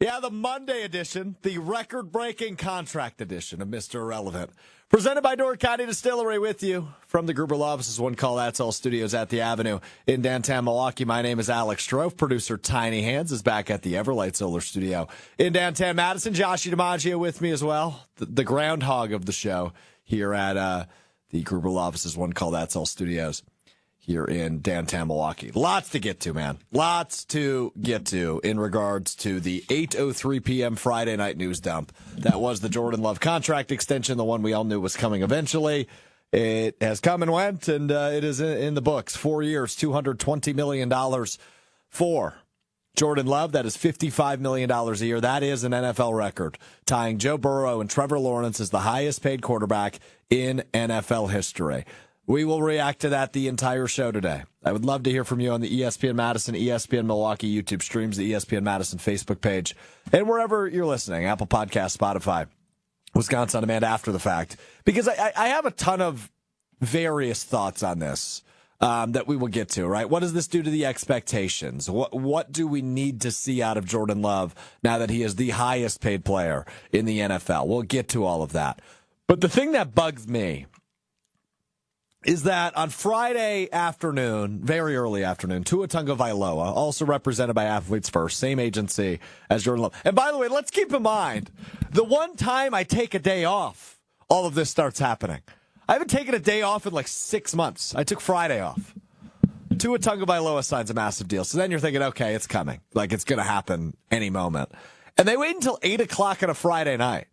Yeah, the Monday edition, the record-breaking contract edition of Mr. Irrelevant. Presented by Door County Distillery with you from the Gruber Law Office's One Call That's All studios at the Avenue in downtown Milwaukee. My name is Alex Strouf. Producer Tiny Hands is back at the Everlight Solar Studio in downtown Madison. Joshy DiMaggio with me as well, the groundhog of the show here at the Gruber Law Office's One Call That's All studios here in downtown Milwaukee. Lots to get to, man. Lots to get to in regards to the 8:03 p.m. Friday night news dump. That was the Jordan Love contract extension, the one we all knew was coming eventually. It has come and went, and it is in the books. 4 years, $220 million for Jordan Love. That is $55 million a year. That is an NFL record, tying Joe Burrow and Trevor Lawrence as the highest paid quarterback in NFL history. We will react to that the entire show today. I would love to hear from you on the ESPN Madison, ESPN Milwaukee YouTube streams, the ESPN Madison Facebook page, and wherever you're listening, Apple Podcasts, Spotify, Wisconsin On Demand after the fact, because I have a ton of various thoughts on this that we will get to, right? What does this do to the expectations? What do we need to see out of Jordan Love now that he is the highest paid player in the NFL? We'll get to all of that. But the thing that bugs me is that on Friday afternoon, very early afternoon, Tua Tagovailoa, also represented by Athletes First, same agency as Jordan Love. And by the way, let's keep in mind, the one time I take a day off, all of this starts happening. I haven't taken a day off in like 6 months. I took Friday off. Tua Tagovailoa signs a massive deal. So then you're thinking, okay, it's coming. Like, it's going to happen any moment. And they wait until 8 o'clock on a Friday night.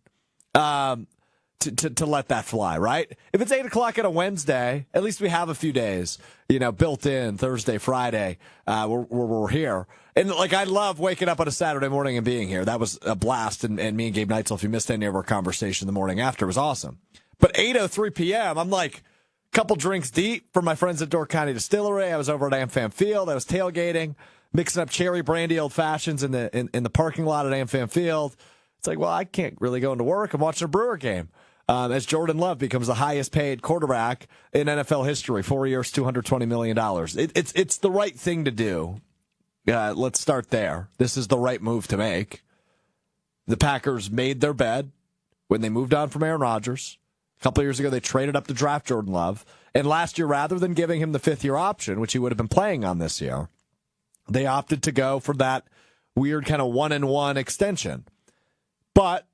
To let that fly, right? If it's 8 o'clock on a Wednesday, at least we have a few days, built in Thursday, Friday, where we're here. And like, I love waking up on a Saturday morning and being here. That was a blast. And me and Gabe Neitzel, if you missed any of our conversation the morning after, was awesome. But 8:03 p.m., I'm like a couple drinks deep from my friends at Door County Distillery. I was over at AmFam Field. I was tailgating, mixing up cherry brandy old fashions in the parking lot at AmFam Field. It's like, well, I can't really go into work. I'm watching a Brewer game. As Jordan Love becomes the highest paid quarterback in NFL history, 4 years, $220 million. It's the right thing to do. Let's start there. This is the right move to make. The Packers made their bed when they moved on from Aaron Rodgers. A couple of years ago, they traded up to draft Jordan Love. And last year, rather than giving him the fifth-year option, which he would have been playing on this year, they opted to go for that weird kind of 1-and-1 extension. But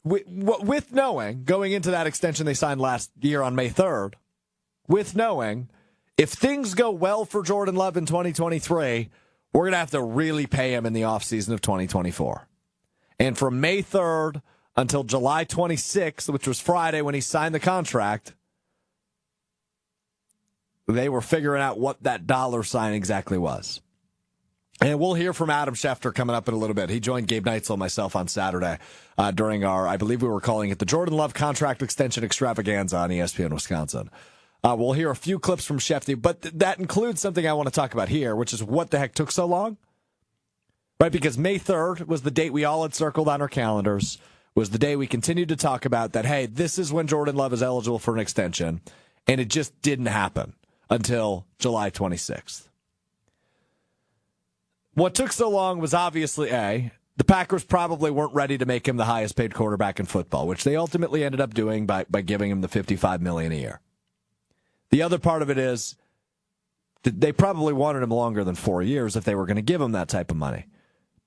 with knowing, going into that extension they signed last year on May 3rd, with knowing, if things go well for Jordan Love in 2023, we're going to have to really pay him in the offseason of 2024. And from May 3rd until July 26th, which was Friday when he signed the contract, they were figuring out what that dollar sign exactly was. And we'll hear from Adam Schefter coming up in a little bit. He joined Gabe Neitzel and myself on Saturday during our, I believe we were calling it the Jordan Love Contract Extension Extravaganza on ESPN Wisconsin. We'll hear a few clips from Schefter, but that includes something I want to talk about here, which is what the heck took so long? Right, because May 3rd was the date we all had circled on our calendars, was the day we continued to talk about that, hey, this is when Jordan Love is eligible for an extension, and it just didn't happen until July 26th. What took so long was obviously, the Packers probably weren't ready to make him the highest paid quarterback in football, which they ultimately ended up doing by giving him the $55 million a year. The other part of it is that they probably wanted him longer than 4 years if they were going to give him that type of money.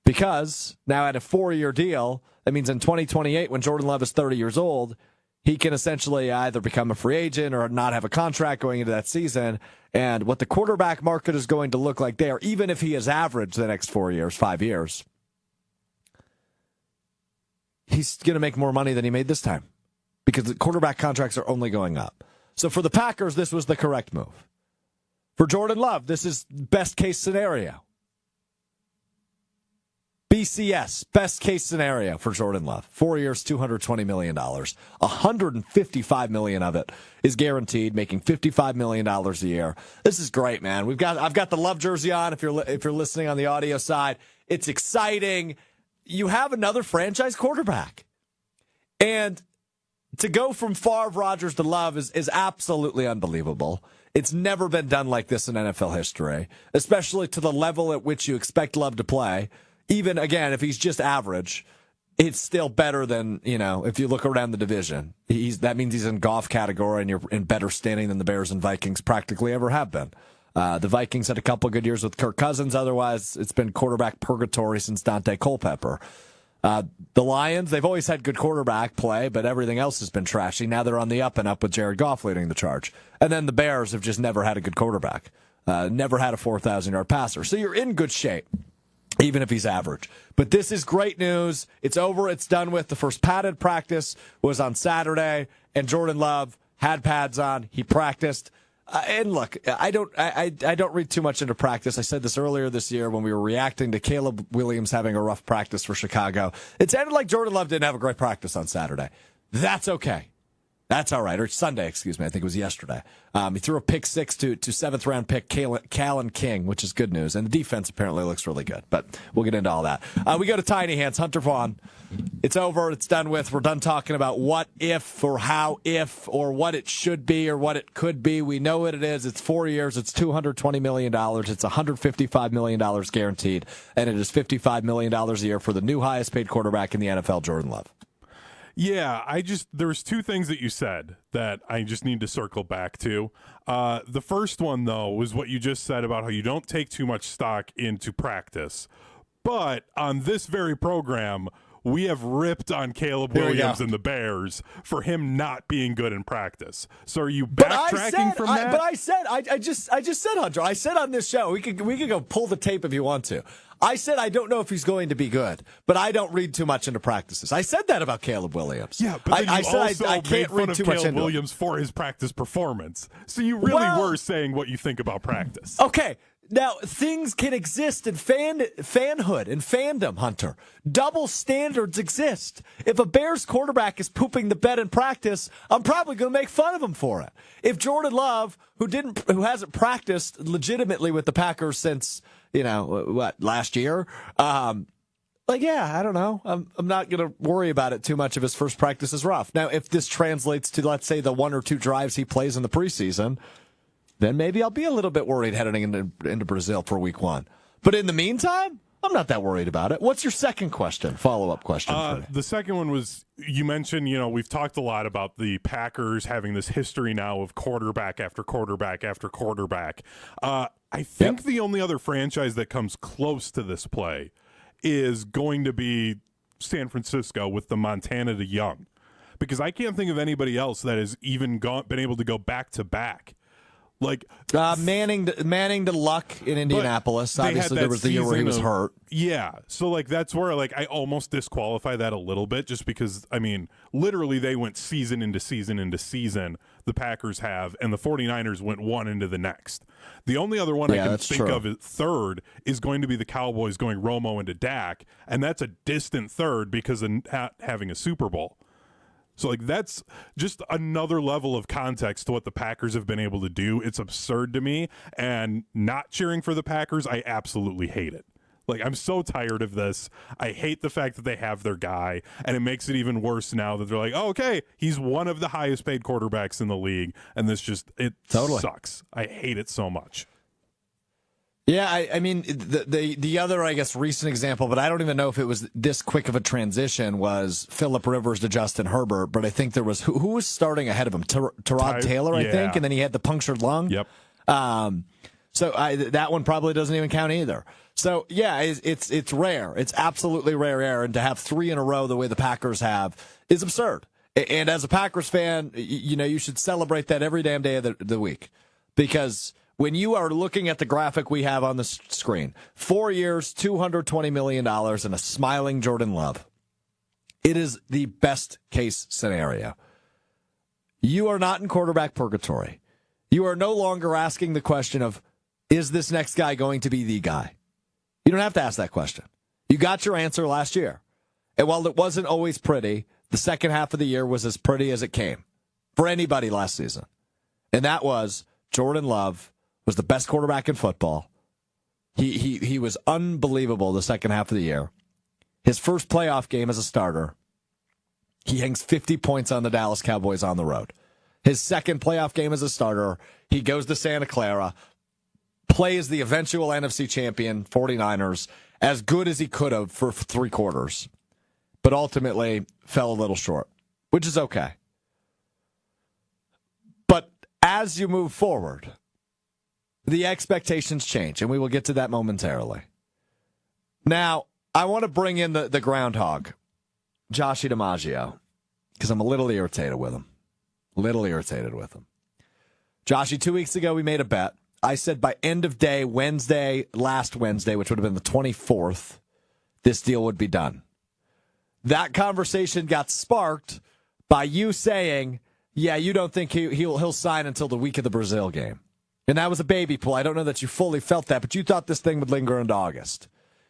Because now at a 4-year deal, that means in 2028, when Jordan Love is 30 years old, he can essentially either become a free agent or not have a contract going into that season. And what the quarterback market is going to look like there, even if he is average the next 4 years, 5 years, he's going to make more money than he made this time because the quarterback contracts are only going up. So for the Packers, this was the correct move. For Jordan Love, this is best case scenario. BCS, best case scenario for Jordan Love. 4 years, $220 million. $155 million of it is guaranteed, making $55 million a year. This is great, man. I've got the Love jersey on if you're listening on the audio side. It's exciting. You have another franchise quarterback. And to go from Favre, Rodgers to Love is absolutely unbelievable. It's never been done like this in NFL history, especially to the level at which you expect Love to play. even, again, if he's just average, it's still better than, if you look around the division. That means he's in golf category and you're in better standing than the Bears and Vikings practically ever have been. The Vikings had a couple good years with Kirk Cousins. Otherwise, it's been quarterback purgatory since Dante Culpepper. The Lions, they've always had good quarterback play, but everything else has been trashy. Now they're on the up and up with Jared Goff leading the charge. And then the Bears have just never had a good quarterback. Never had a 4,000-yard passer. So you're in good shape, even if he's average. But this is great news. It's over. It's done with. The first padded practice was on Saturday, and Jordan Love had pads on. He practiced. And look, I don't read too much into practice. I said this earlier this year when we were reacting to Caleb Williams having a rough practice for Chicago. It sounded like Jordan Love didn't have a great practice on Saturday. That's okay. That's all right. Or Sunday, excuse me. I think it was yesterday. He threw a pick six to seventh-round pick Callan King, which is good news. And the defense apparently looks really good. But we'll get into all that. We go to Tiny Hands. Hunter Vaughn. It's over. It's done with. We're done talking about what if or how if or what it should be or what it could be. We know what it is. It's 4 years. It's $220 million. It's $155 million guaranteed. And it is $55 million a year for the new highest-paid quarterback in the NFL, Jordan Love. Yeah, there's two things that you said that I just need to circle back to. The first one, though, was what you just said about how you don't take too much stock into practice. But on this very program, we have ripped on Caleb Williams and the Bears for him not being good in practice. So are you backtracking from that? But I just said, Hunter, I said on this show, we could go pull the tape if you want to. I said I don't know if he's going to be good, but I don't read too much into practices. I said that about Caleb Williams. Yeah, but then I can't read too much Caleb into Williams for his practice performance. So you really were saying what you think about practice. Okay. Now, things can exist in fanhood and fandom, Hunter. Double standards exist. If a Bears quarterback is pooping the bed in practice, I'm probably going to make fun of him for it. If Jordan Love, who hasn't practiced legitimately with the Packers since, last year, I don't know. I'm not going to worry about it too much if his first practice is rough. Now, if this translates to, let's say, the one or two drives he plays in the preseason, then maybe I'll be a little bit worried heading into Brazil for week one. But in the meantime, I'm not that worried about it. What's your second question, follow-up question for me? The second one was, you mentioned, we've talked a lot about the Packers having this history now of quarterback after quarterback after quarterback. I think the only other franchise that comes close to this play is going to be San Francisco with the Montana to Young. Because I can't think of anybody else that has even been able to go back-to-back. Like Manning to Luck in Indianapolis. Obviously, there was the year where he was hurt. Yeah, so that's where I almost disqualify that a little bit, just because literally they went season into season into season. The Packers have, and the 49ers went one into the next. The only other one I can think of third is going to be the Cowboys going Romo into Dak, and that's a distant third because of not having a Super Bowl. So, that's just another level of context to what the Packers have been able to do. It's absurd to me, and not cheering for the Packers, I absolutely hate it. I'm so tired of this. I hate the fact that they have their guy, and it makes it even worse now that they're like, oh, okay, he's one of the highest paid quarterbacks in the league, and this sucks. I hate it so much. Yeah, the other, recent example, but I don't even know if it was this quick of a transition, was Phillip Rivers to Justin Herbert, but I think there was, who was starting ahead of him? Tyrod Taylor, I think, and then he had the punctured lung. Yep. So that one probably doesn't even count either. So, yeah, it's rare. It's absolutely rare, and to have three in a row the way the Packers have is absurd. And as a Packers fan, you should celebrate that every damn day of the week, because when you are looking at the graphic we have on the screen, 4 years, $220 million, and a smiling Jordan Love, it is the best case scenario. You are not in quarterback purgatory. You are no longer asking the question of, is this next guy going to be the guy? You don't have to ask that question. You got your answer last year. And while it wasn't always pretty, the second half of the year was as pretty as it came for anybody last season. And that was Jordan Love was the best quarterback in football. He was unbelievable the second half of the year. His first playoff game as a starter, he hangs 50 points on the Dallas Cowboys on the road. His second playoff game as a starter, he goes to Santa Clara, plays the eventual NFC champion 49ers, as good as he could have for 3 quarters, but ultimately fell a little short, which is okay. But as you move forward, the expectations change, and we will get to that momentarily. Now, I want to bring in the groundhog, Joshy DiMaggio, because I'm a little irritated with him. Joshy, 2 weeks ago, we made a bet. I said by end of day, last Wednesday, which would have been the 24th, this deal would be done. That conversation got sparked by you saying, yeah, you don't think he'll sign until the week of the Brazil game. And that was a baby pull. I don't know that you fully felt that, but you thought this thing would linger into August.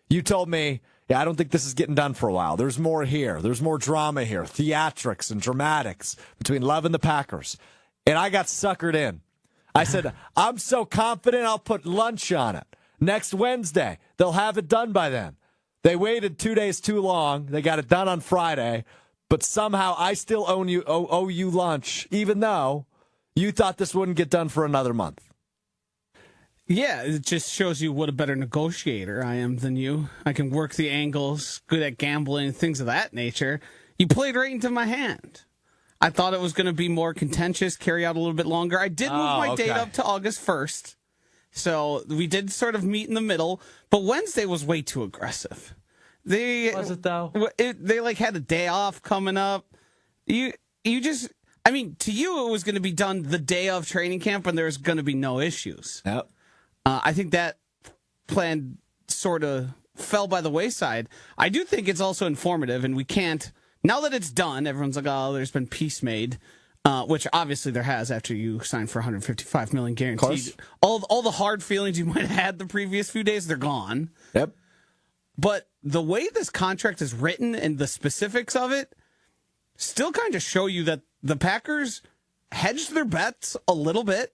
You told me, yeah, I don't think this is getting done for a while. There's more here. There's more drama here, theatrics and dramatics between Love and the Packers. And I got suckered in. I said, I'm so confident I'll put lunch on it. Next Wednesday, they'll have it done by then. They waited 2 days too long. They got it done on Friday. But somehow I still owe you lunch, even though you thought this wouldn't get done for another month. Yeah, it just shows you what a better negotiator I am than you. I can work the angles, good at gambling, things of that nature. You played right into my hand. I thought it was going to be more contentious, carry out a little bit longer. I did move my date up to August 1st. So we did sort of meet in the middle, but Wednesday was way too aggressive. Was it though? They like had a day off coming up. To you it was going to be done the day of training camp and there's going to be no issues. Yep. I think that plan sort of fell by the wayside. I do think it's also informative, and we can't, now that it's done, everyone's like, oh, there's been peace made, which obviously there has after you signed for $155 million guaranteed. All the hard feelings you might have had the previous few days, they're gone. Yep. But the way this contract is written and the specifics of it still kind of show you that the Packers hedged their bets a little bit.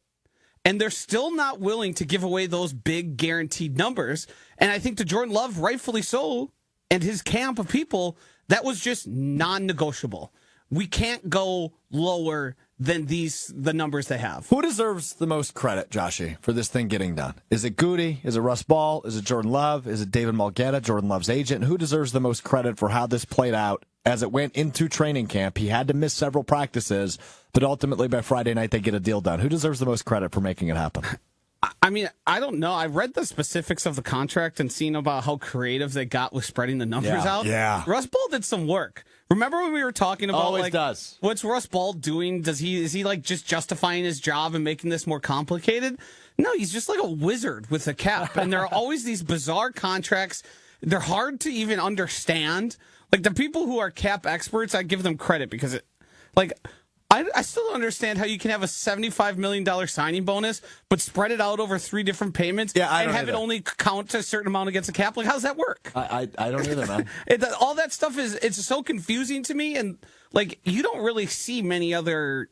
And they're still not willing to give away those big guaranteed numbers. And I think to Jordan Love, rightfully so, and his camp of people, that was just non-negotiable. We can't go lower than the numbers they have. Who deserves the most credit, Joshy, for this thing getting done? Is it Goody? Is it Russ Ball? Is it Jordan Love? Is it David Mulgeta, Jordan Love's agent? Who deserves the most credit for how this played out as it went into training camp? He had to miss several practices, but ultimately by Friday night they get a deal done. Who deserves the most credit for making it happen? I mean, I don't know. I read the specifics of the contract and seen about how creative they got with spreading the numbers out. Yeah. Russ Ball did some work. Remember when we were talking about Always does. What's Russ Ball doing? Is he like just justifying his job and making this more complicated? No, he's just like a wizard with a cap. And there are always these bizarre contracts. They're hard to even understand. Like the people who are cap experts, I give them credit because I still don't understand how you can have a $75 million signing bonus, but spread it out over 3 different payments and have it only count a certain amount against the cap. Like, how's that work? I don't either, man. All that stuff it's so confusing to me. And, like, you don't really see many other...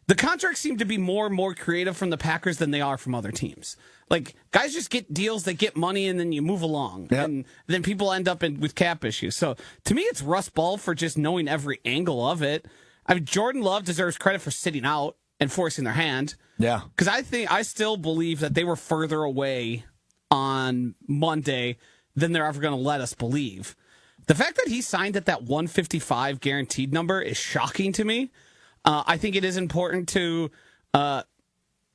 The contracts seem to be more and more creative from the Packers than they are from other teams. Like, guys just get deals, they get money, and then you move along. Yep. And then people end up with cap issues. So, to me, it's Russ Ball for just knowing every angle of it. I mean, Jordan Love deserves credit for sitting out and forcing their hand. Yeah. Because I still believe that they were further away on Monday than they're ever going to let us believe. The fact that he signed at that 155 guaranteed number is shocking to me. I think it is important to,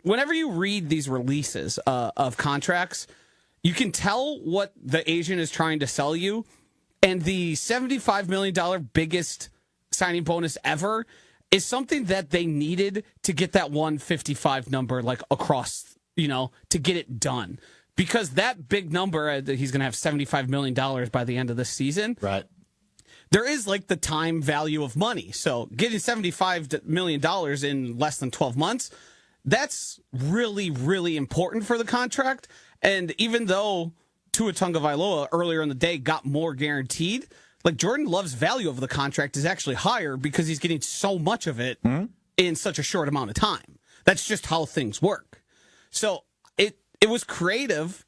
whenever you read these releases of contracts, you can tell what the agent is trying to sell you. And the $75 million biggest signing bonus ever is something that they needed to get that 155 number like across, to get it done. Because that big number, he's going to have $75 million by the end of this season. Right. There is like the time value of money. So getting $75 million in less than 12 months, that's really, really important for the contract. And even though Tua Tagovailoa earlier in the day got more guaranteed, like Jordan Love's value of the contract is actually higher because he's getting so much of it in such a short amount of time. That's just how things work. So it was creative.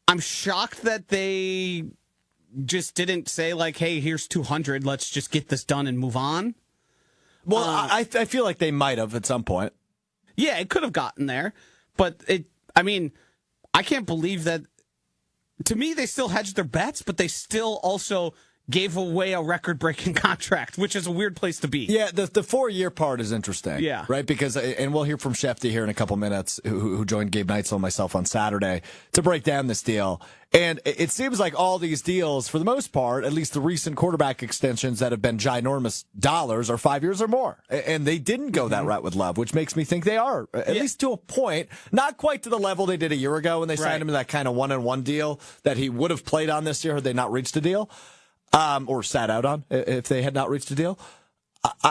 I'm shocked that they just didn't say like, hey, here's 200. Let's just get this done and move on. Well, I feel like they might have at some point. Yeah, it could have gotten there. But I can't believe that to me, they still hedged their bets, but they still also gave away a record-breaking contract, which is a weird place to be. Yeah, the 4-year part is interesting. Yeah. Right? Because, and we'll hear from Schefter here in a couple minutes, who joined Gabe Neitzel and myself on Saturday to break down this deal. And it seems like all these deals, for the most part, at least the recent quarterback extensions that have been ginormous dollars, are 5 years or more. And they didn't go that route with Love, which makes me think they are, at least to a point, not quite to the level they did a year ago when they signed him to that kind of 1-on-1 deal that he would have played on this year had they not reached a deal. Or sat out on if they had not reached a deal.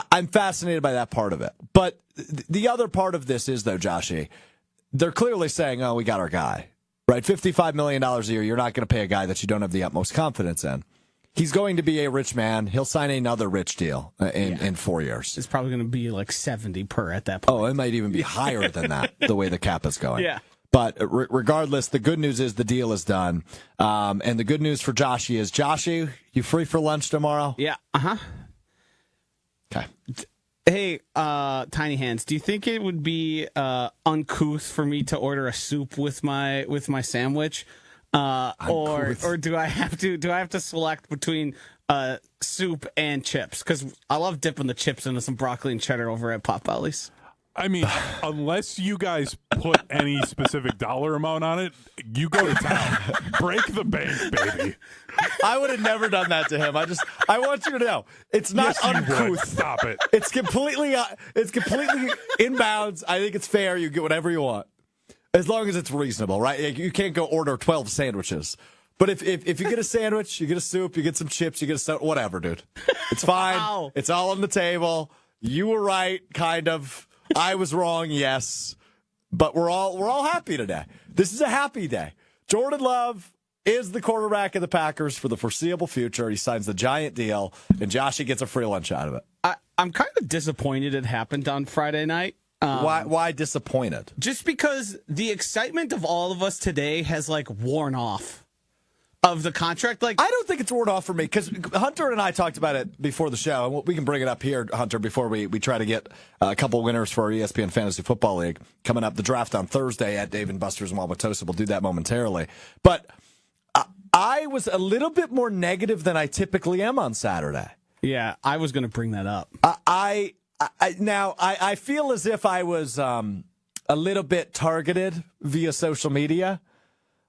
I'm fascinated by that part of it. But the other part of this is, though, Joshy, they're clearly saying, oh, we got our guy, right? $55 million a year. You're not going to pay a guy that you don't have the utmost confidence in. He's going to be a rich man. He'll sign another rich deal in 4 years. It's probably going to be like 70 per at that point. Oh, it might even be higher than that, the way the cap is going. Yeah. But regardless, the good news is the deal is done. And the good news for Joshy is, Joshy, you free for lunch tomorrow? Yeah. Okay. Hey, Tiny Hands, do you think it would be uncouth for me to order a soup with my sandwich? Or do I have to select between soup and chips? Because I love dipping the chips into some broccoli and cheddar over at Potbelly's. I mean, unless you guys put any specific dollar amount on it, you go to town. Break the bank, baby. I would have never done that to him. I want you to know, it's not Yes, you would. uncouth. Stop it. It's completely inbounds. I think it's fair. You get whatever you want, as long as it's reasonable, right? You can't go order 12 sandwiches. But if you get a sandwich, you get a soup, you get some chips, you get whatever, dude. It's fine. Wow. It's all on the table. You were right, kind of. I was wrong, yes. But we're all happy today. This is a happy day. Jordan Love is the quarterback of the Packers for the foreseeable future. He signs the giant deal, and Joshy gets a free lunch out of it. I'm kind of disappointed it happened on Friday night. Why disappointed? Just because the excitement of all of us today has worn off of the contract. I don't think it's worn off for me, because Hunter and I talked about it before the show, and we can bring it up here, Hunter, before we try to get a couple winners for our ESPN Fantasy Football League coming up. The draft on Thursday at Dave & Buster's in Wauwatosa. We'll do that momentarily. But I was a little bit more negative than I typically am on Saturday. Yeah, I was going to bring that up. I feel as if I was a little bit targeted via social media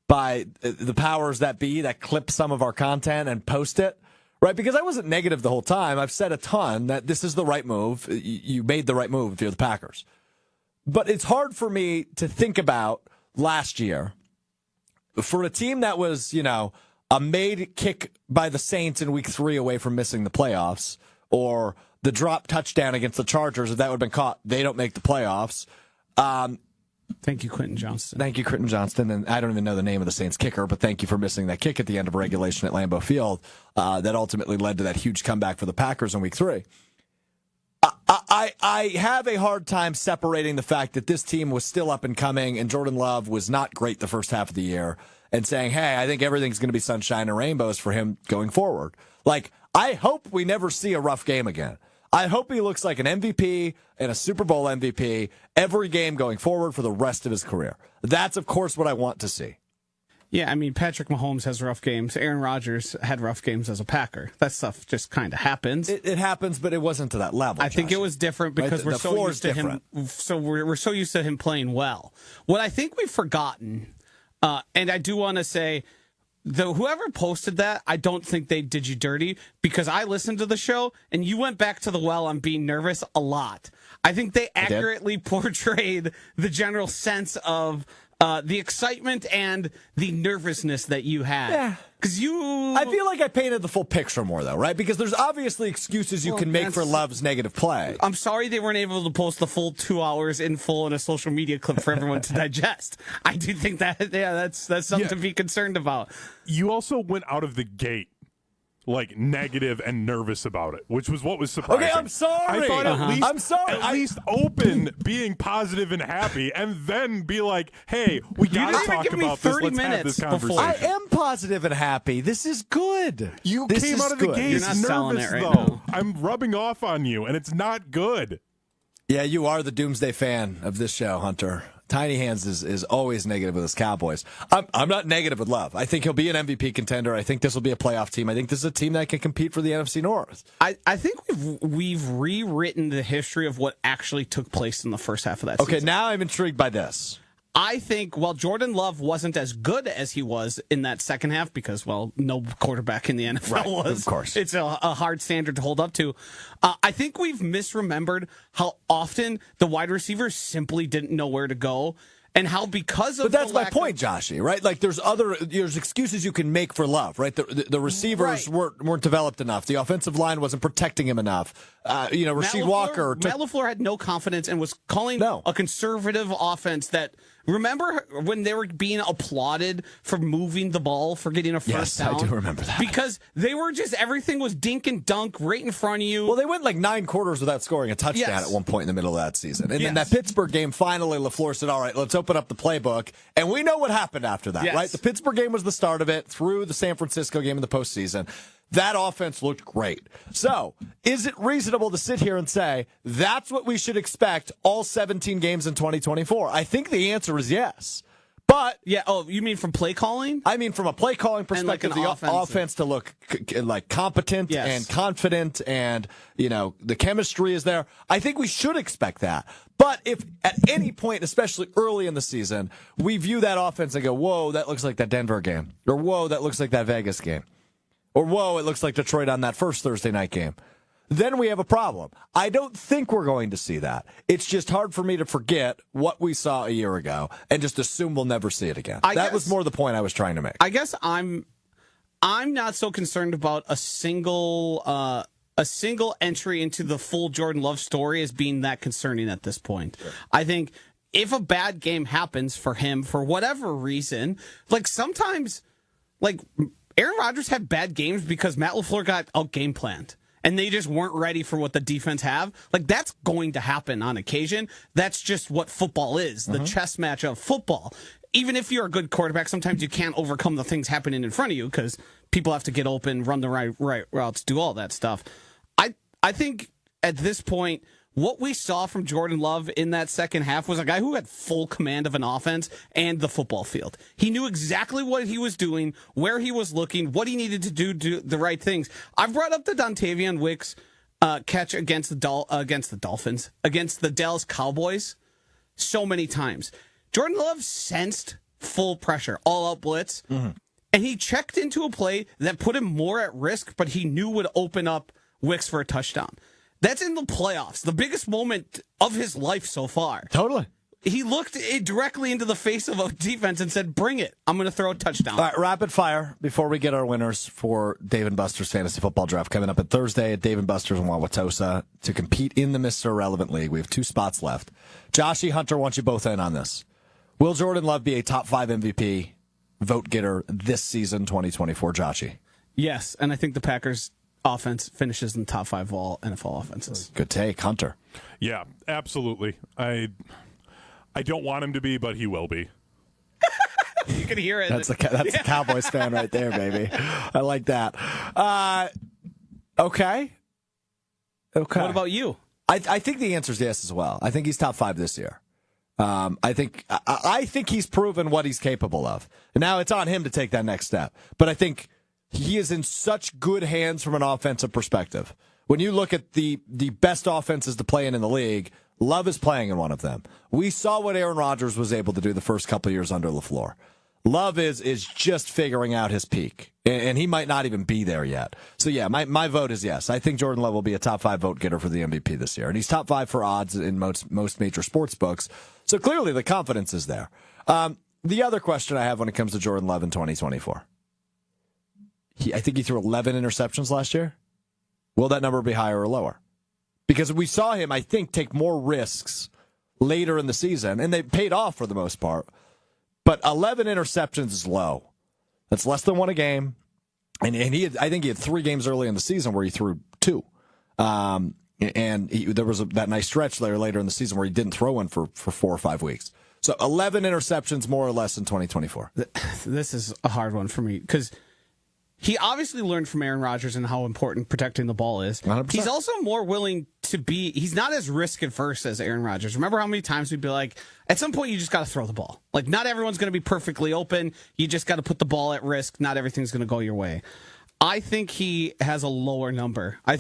by the powers that be that clip some of our content and post it, right? Because I wasn't negative the whole time. I've said a ton that this is the right move. You made the right move if you're the Packers. But it's hard for me to think about last year for a team that was, a made kick by the Saints in week 3 away from missing the playoffs, or the drop touchdown against the Chargers. If that would have been caught, they don't make the playoffs. Thank you, Quentin Johnston. Thank you, Quentin Johnston. And I don't even know the name of the Saints kicker, but thank you for missing that kick at the end of regulation at Lambeau Field that ultimately led to that huge comeback for the Packers in week 3. I have a hard time separating the fact that this team was still up and coming and Jordan Love was not great the first half of the year and saying, hey, I think everything's going to be sunshine and rainbows for him going forward. I hope we never see a rough game again. I hope he looks like an MVP and a Super Bowl MVP every game going forward for the rest of his career. That's, of course, what I want to see. Yeah, I mean, Patrick Mahomes has rough games. Aaron Rodgers had rough games as a Packer. That stuff just kind of happens. It happens, but it wasn't to that level. I think it was different because we're so used to him. So we're so used to him playing well. What I think we've forgotten, and I do want to say, whoever posted that, I don't think they did you dirty, because I listened to the show and you went back to the well on being nervous a lot. I think they accurately portrayed the general sense of the excitement and the nervousness that you had. Yeah. Because I feel like I painted the full picture more, though, right? Because there's obviously excuses you can make for Love's negative play. I'm sorry they weren't able to post the full 2 hours in full in a social media clip for everyone to digest. I do think that's something to be concerned about. You also went out of the gate negative and nervous about it, which was what was surprising. Okay, I'm sorry. I thought at least open being positive and happy, and then be like, hey, we got to talk about this. Let's have this conversation. I am positive and happy. This is good. You came out of the gate nervous, though. I'm rubbing off on you, and it's not good. Yeah, you are the doomsday fan of this show, Hunter. Tiny hands is always negative with his Cowboys. I'm not negative with Love. I think he'll be an MVP contender. I think this will be a playoff team. I think this is a team that can compete for the NFC North. I think we've rewritten the history of what actually took place in the first half of that season. Okay, now I'm intrigued by this. I think, well, Jordan Love wasn't as good as he was in that second half because, well, no quarterback in the NFL was. Of course. It's a hard standard to hold up to. I think we've misremembered how often the wide receivers simply didn't know where to go. And how because of But that's my point, Joshy, right? Like there's excuses you can make for Love, right? The receivers weren't developed enough. The offensive line wasn't protecting him enough. Rasheed Walker. Matt LaFleur had no confidence and was calling a conservative offense that. Remember when they were being applauded for moving the ball, for getting a first down? Yes, I do remember that. Because they were everything was dink and dunk right in front of you. Well, they went like 9 quarters without scoring a touchdown at one point in the middle of that season. And then that Pittsburgh game, finally, LaFleur said, all right, let's open up the playbook. And we know what happened after that, right? The Pittsburgh game was the start of it through the San Francisco game in the postseason. That offense looked great. So, is it reasonable to sit here and say that's what we should expect all 17 games in 2024? I think the answer is yes. But you mean from play calling? I mean from a play calling perspective, and like the offense to look like competent and confident, and the chemistry is there. I think we should expect that. But if at any point, especially early in the season, we view that offense and go, "Whoa, that looks like that Denver game," or "Whoa, that looks like that Vegas game," or "Whoa, it looks like Detroit on that first Thursday night game," then we have a problem. I don't think we're going to see that. It's just hard for me to forget what we saw a year ago and just assume we'll never see it again. That was more the point I was trying to make. I guess I'm not so concerned about a single entry into the full Jordan Love story as being that concerning at this point. Sure. I think if a bad game happens for him for whatever reason, like sometimes, like Aaron Rodgers had bad games because Matt LaFleur got out game planned. And they just weren't ready for what the defense have. Like, that's going to happen on occasion. That's just what football is, the chess match of football. Even if you're a good quarterback, sometimes you can't overcome the things happening in front of you because people have to get open, run the right routes, do all that stuff. I think at this point, what we saw from Jordan Love in that second half was a guy who had full command of an offense and the football field. He knew exactly what he was doing, where he was looking, what he needed to do the right things. I've brought up the Dontavian Wicks catch against the Dallas Cowboys so many times. Jordan Love sensed full pressure, all-out blitz, and he checked into a play that put him more at risk, but he knew would open up Wicks for a touchdown. That's in the playoffs, the biggest moment of his life so far. Totally. He looked directly into the face of a defense and said, bring it. I'm going to throw a touchdown. All right, rapid fire before we get our winners for Dave & Buster's Fantasy Football Draft coming up on Thursday at Dave & Buster's in Wauwatosa to compete in the Mr. Irrelevant League. We have 2 spots left. Joshy, Hunter, want you both in on this. Will Jordan Love be a top 5 MVP vote getter this season, 2024, Joshy? Yes, and I think the Packers offense finishes in the top 5 of all NFL offenses. Good take, Hunter. Yeah, absolutely. I don't want him to be, but he will be. You can hear it. That's a Cowboys fan right there, baby. I like that. Okay. What about you? I think the answer is yes as well. I think he's top 5 this year. I think he's proven what he's capable of. Now it's on him to take that next step. But I think he is in such good hands from an offensive perspective. When you look at the best offenses to play in the league, Love is playing in one of them. We saw what Aaron Rodgers was able to do the first couple of years under LaFleur. Love is just figuring out his peak, and he might not even be there yet. So, yeah, my vote is yes. I think Jordan Love will be a top 5 vote getter for the MVP this year, and he's top 5 for odds in most major sports books. So, clearly, the confidence is there. The other question I have when it comes to Jordan Love in 2024, I think he threw 11 interceptions last year. Will that number be higher or lower? Because we saw him, I think, take more risks later in the season, and they paid off for the most part. But 11 interceptions is low. That's less than 1 a game. And I think he had 3 games early in the season where he threw 2. And there was that nice stretch there later in the season where he didn't throw one for 4 or 5 weeks. So 11 interceptions more or less in 2024. This is a hard one for me because he obviously learned from Aaron Rodgers and how important protecting the ball is. 100%. He's also more willing he's not as risk adverse as Aaron Rodgers. Remember how many times we'd be like, at some point you just got to throw the ball. Like, not everyone's going to be perfectly open. You just got to put the ball at risk. Not everything's going to go your way. I think he has a lower number. We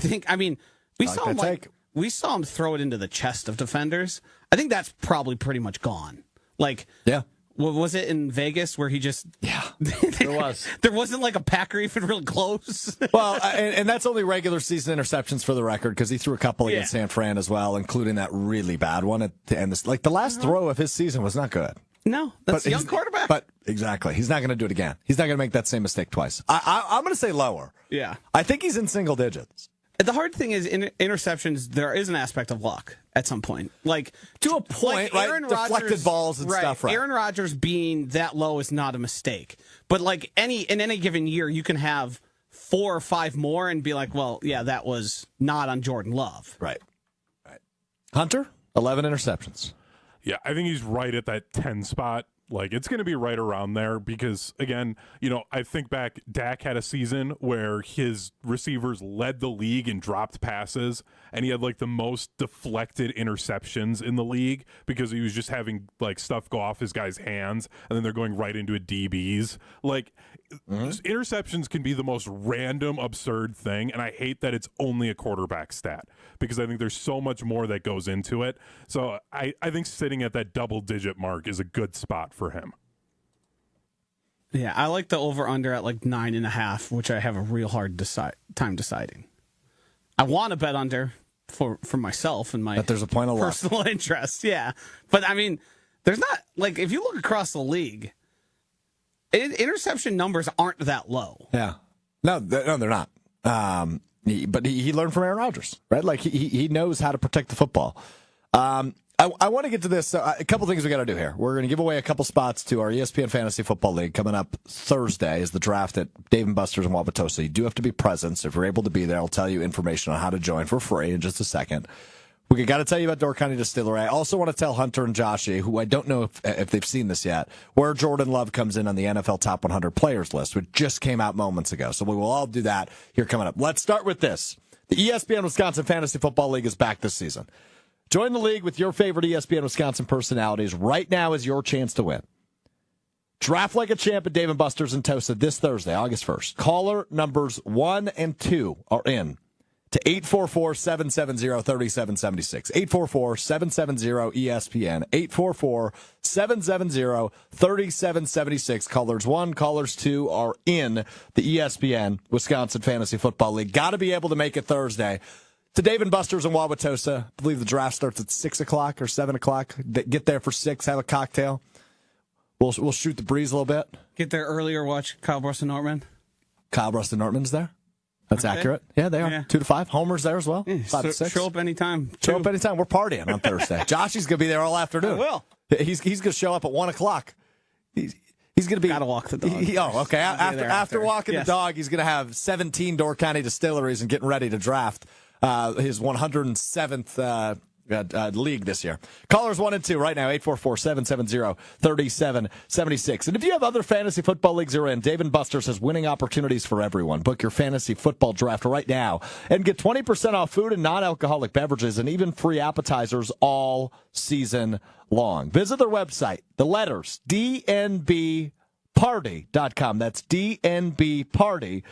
saw him throw it into the chest of defenders. I think that's probably pretty much gone. Like, yeah. What was it in Vegas where he just... Yeah, there was. There wasn't like a Packer even really close. Well, and that's only regular season interceptions for the record, because he threw a couple against San Fran as well, including that really bad one at the end. Like, the last throw of his season was not good. No, that's a young quarterback. But exactly. He's not going to do it again. He's not going to make that same mistake twice. I'm going to say lower. Yeah. I think he's in single digits. The hard thing is, in interceptions, there is an aspect of luck at some point. Like, to a point, like right? Deflected balls and stuff, right? Aaron Rodgers being that low is not a mistake. But, like, in any given year, you can have 4 or 5 more and be like, well, yeah, that was not on Jordan Love. Right. Hunter, 11 interceptions. Yeah, I think he's right at that 10 spot. Like, it's going to be right around there because, again, I think back, Dak had a season where his receivers led the league in dropped passes, and he had, like, the most deflected interceptions in the league because he was just having, like, stuff go off his guys' hands, and then they're going right into a DB's. Like, interceptions can be the most random, absurd thing, and I hate that it's only a quarterback stat because I think there's so much more that goes into it. So I think sitting at that double-digit mark is a good spot for him. Yeah, I like the over-under at like 9.5, which I have a real hard time deciding. I want to bet under for myself and my but there's a point of personal luck. interest. Yeah, but I mean, there's not, like, if you look across the league, interception numbers aren't that low. Yeah, no, they're not. But he learned from Aaron Rodgers, right? Like, he knows how to protect the football. I want to get to this. A couple things we got to do here. We're going to give away a couple spots to our ESPN Fantasy Football League coming up Thursday is the draft at Dave & Buster's in Wauwatosa. You do have to be present, so if you're able to be there, I'll tell you information on how to join for free in just a second. We got to tell you about Door County Distillery. I also want to tell Hunter and Joshy, who I don't know if they've seen this yet, where Jordan Love comes in on the NFL Top 100 Players list, which just came out moments ago. So we will all do that here coming up. Let's start with this. The ESPN Wisconsin Fantasy Football League is back this season. Join the league with your favorite ESPN Wisconsin personalities. Right now is your chance to win. Draft like a champ at Dave & Buster's in Tosa this Thursday, August 1st. Caller numbers 1 and 2 are in to 844-770-3776. 844-770-ESPN. 844-770-3776. Callers 1, callers 2 are in the ESPN Wisconsin Fantasy Football League. Got to be able to make it Thursday to Dave & Buster's in Wauwatosa. I believe the draft starts at 6 o'clock or 7 o'clock. Get there for 6, have a cocktail. We'll shoot the breeze a little bit. Get there earlier, watch Kyle Brust and Nortman. Kyle Brust and Nortman's there. That's accurate. Yeah, they are. Yeah. 2 to 5. Homer's there as well. 5 to 6. Show up anytime. Show up anytime. We're partying on Thursday. Joshy's going to be there all afternoon. I will. He's going to show up at 1 o'clock. He's going to be. Got to walk the dog. Okay. After walking the dog, he's going to have 17 Door County distilleries and getting ready to draft his 107th league this year. Callers 1 and 2 right now, 844-770-3776. And if you have other fantasy football leagues you're in, Dave & Buster's has winning opportunities for everyone. Book your fantasy football draft right now and get 20% off food and non-alcoholic beverages and even free appetizers all season long. Visit their website, the letters, dnbparty.com. That's dnbparty.com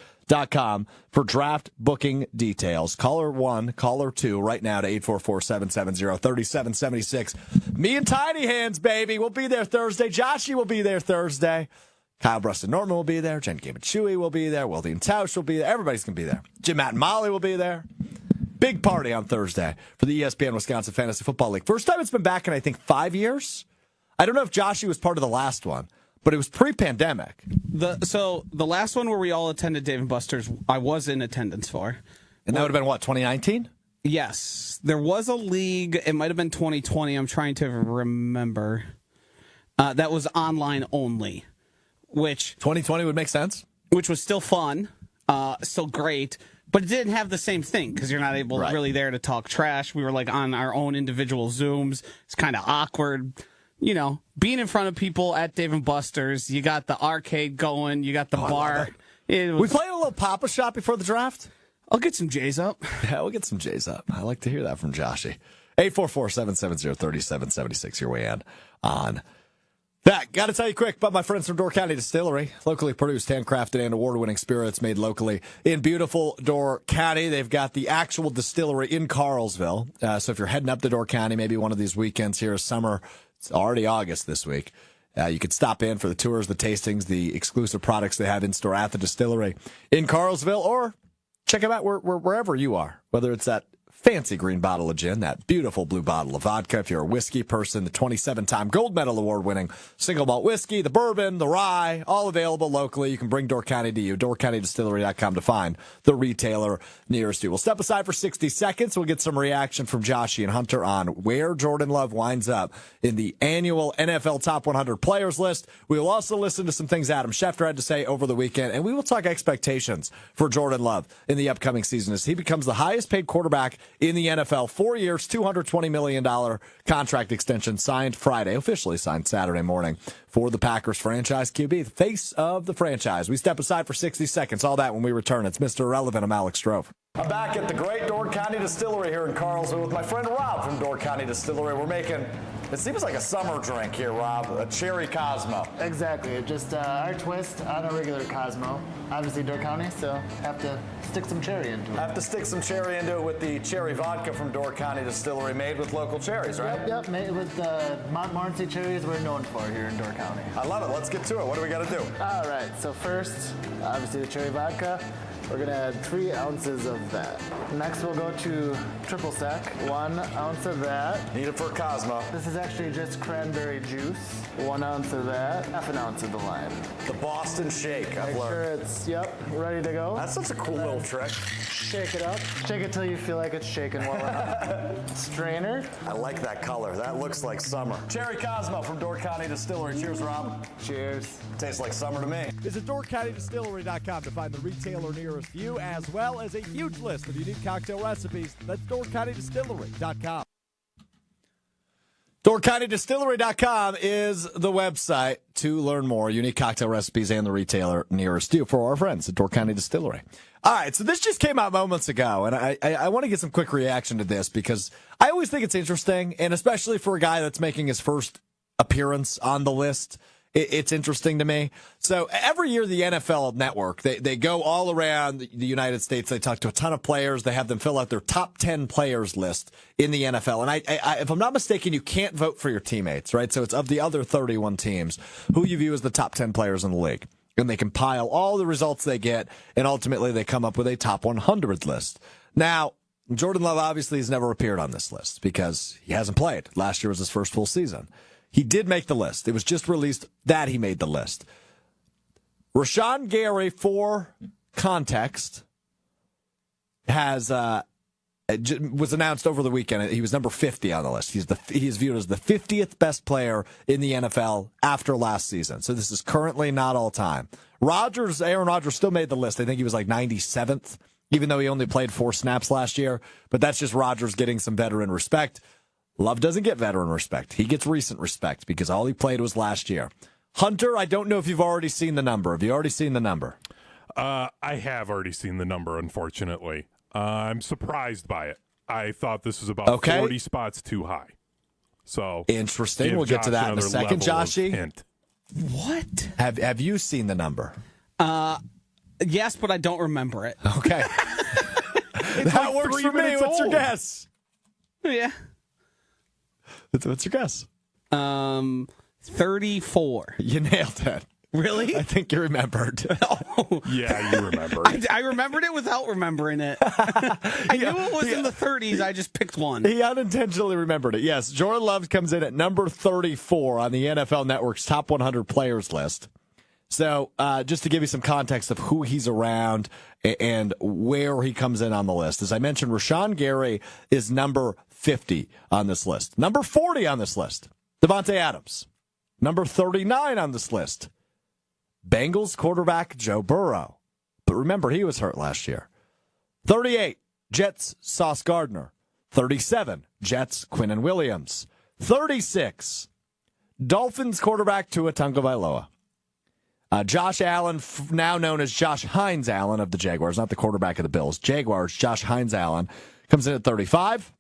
for draft booking details. Caller 1, caller 2 right now to 844-770-3776. Me and Tiny Hands, baby. We'll be there Thursday. Joshy will be there Thursday. Kyle Brust and Norman will be there. Jen Game and Chewy will be there. Wildy and Tausch will be there. Everybody's going to be there. Jim, Matt, and Molly will be there. Big party on Thursday for the ESPN Wisconsin Fantasy Football League. First time it's been back in, I think, 5 years. I don't know if Joshy was part of the last one, but it was pre-pandemic. So the last one where we all attended Dave & Buster's, I was in attendance for. And that would have been, what, 2019? Yes. There was a league, it might have been 2020, I'm trying to remember, that was online only, which... 2020 would make sense. Which was still fun, still great, but it didn't have the same thing because you're not able really there to talk trash. We were like on our own individual Zooms. It's kind of awkward. You know, being in front of people at Dave & Buster's, you got the arcade going, you got the bar. We played a little Papa Shop before the draft. I'll get some J's up. Yeah, we'll get some J's up. I like to hear that from Joshy. 844-770-3776, your way in on that. Got to tell you quick about my friends from Door County Distillery. Locally produced, handcrafted, and award-winning spirits made locally in beautiful Door County. They've got the actual distillery in Carlsville. So if you're heading up to Door County, maybe one of these weekends here is summer. It's already August this week. You could stop in for the tours, the tastings, the exclusive products they have in store at the distillery in Carlsville, or check them out wherever you are, whether it's that fancy green bottle of gin, that beautiful blue bottle of vodka. If you're a whiskey person, the 27-time gold medal award-winning single malt whiskey, the bourbon, the rye, all available locally. You can bring Door County to you, doorcountydistillery.com to find the retailer nearest you. We'll step aside for 60 seconds. We'll get some reaction from Joshy and Hunter on where Jordan Love winds up in the annual NFL Top 100 Players list. We will also listen to some things Adam Schefter had to say over the weekend, and we will talk expectations for Jordan Love in the upcoming season as he becomes the highest-paid quarterback in the NFL. 4 years, $220 million contract extension signed Friday, officially signed Saturday morning for the Packers franchise QB, the face of the franchise. We step aside for 60 seconds. All that when we return. It's Mr. Irrelevant. I'm Alex Strouf. I'm back at the great Door County Distillery here in Carlsville with my friend Rob from Door County Distillery. We're making, it seems like a summer drink here, Rob, a cherry Cosmo. Exactly. Just our twist on a regular Cosmo. Obviously Door County, so have to stick some cherry into it. Have to stick some cherry into it with the cherry vodka from Door County Distillery, made with local cherries, right? Yep, made with Montmorency cherries we're known for here in Door County. I love it. Let's get to it. What do we got to do? All right, so first, obviously the cherry vodka. We're gonna add 3 ounces of that. Next we'll go to triple sec, 1 ounce of that. Need it for a Cosmo. This is actually just cranberry juice, 1 ounce of that, half an ounce of the lime. The Boston Shake, I've Make sure learned. it's, ready to go. That's such a cool little trick. Shake it up. Shake it till you feel like it's shaking well enough. Strainer. I like that color. That looks like summer. Cherry Cosmo from Door County Distillery. Cheers, Rob. Cheers. Tastes like summer to me. Visit DoorCountyDistillery.com to find the retailer nearest you, as well as a huge list of unique cocktail recipes. That's DoorCountyDistillery.com. DoorCountyDistillery.com is the website to learn more unique cocktail recipes and the retailer nearest you for our friends at Door County Distillery. All right, so this just came out moments ago, and I want to get some quick reaction to this because I always think it's interesting, and especially for a guy that's making his first appearance on the list, it's interesting to me. So every year, the NFL Network, they go all around the United States. They talk to a ton of players. They have them fill out their top 10 players list in the NFL. And I if I'm not mistaken, you can't vote for your teammates, right? So it's of the other 31 teams who you view as the top 10 players in the league. And they compile all the results they get, and ultimately they come up with a top 100 list. Now, Jordan Love obviously has never appeared on this list because he hasn't played. Last year was his first full season. He did make the list. It was just released that he made the list. Rashawn Gary, for context, was announced over the weekend. He was number 50 on the list. He is viewed as the 50th best player in the NFL after last season. So this is currently not all time. Aaron Rodgers still made the list. I think he was like 97th, even though he only played 4 snaps last year. But that's just Rodgers getting some veteran respect. Love doesn't get veteran respect. He gets recent respect because all he played was last year. Hunter, I don't know if you've already seen the number. Have you already seen the number? I have already seen the number, unfortunately. I'm surprised by it. I thought this was about 40 spots too high. So interesting. We'll get to that in a second, Joshy. What? Have you seen the number? Yes, but I don't remember it. Okay. That works for me. What's your guess? Yeah. What's your guess? 34. You nailed it. Really? I think you remembered. Oh. Yeah, you remembered. I remembered it without remembering it. I knew it was in the 30s. I just picked one. He unintentionally remembered it. Yes, Jordan Love comes in at number 34 on the NFL Network's top 100 players list. So just to give you some context of who he's around and where he comes in on the list. As I mentioned, Rashawn Gary is number 50 on this list. Number 40 on this list, Devontae Adams. Number 39 on this list, Bengals quarterback Joe Burrow. But remember, he was hurt last year. 38, Jets Sauce Gardner. 37, Jets Quinnen Williams. 36, Dolphins quarterback Tua Tagovailoa. Josh Allen, now known as Josh Hines Allen of the Jaguars, not the quarterback of the Bills. Jaguars, Josh Hines Allen, comes in at 35.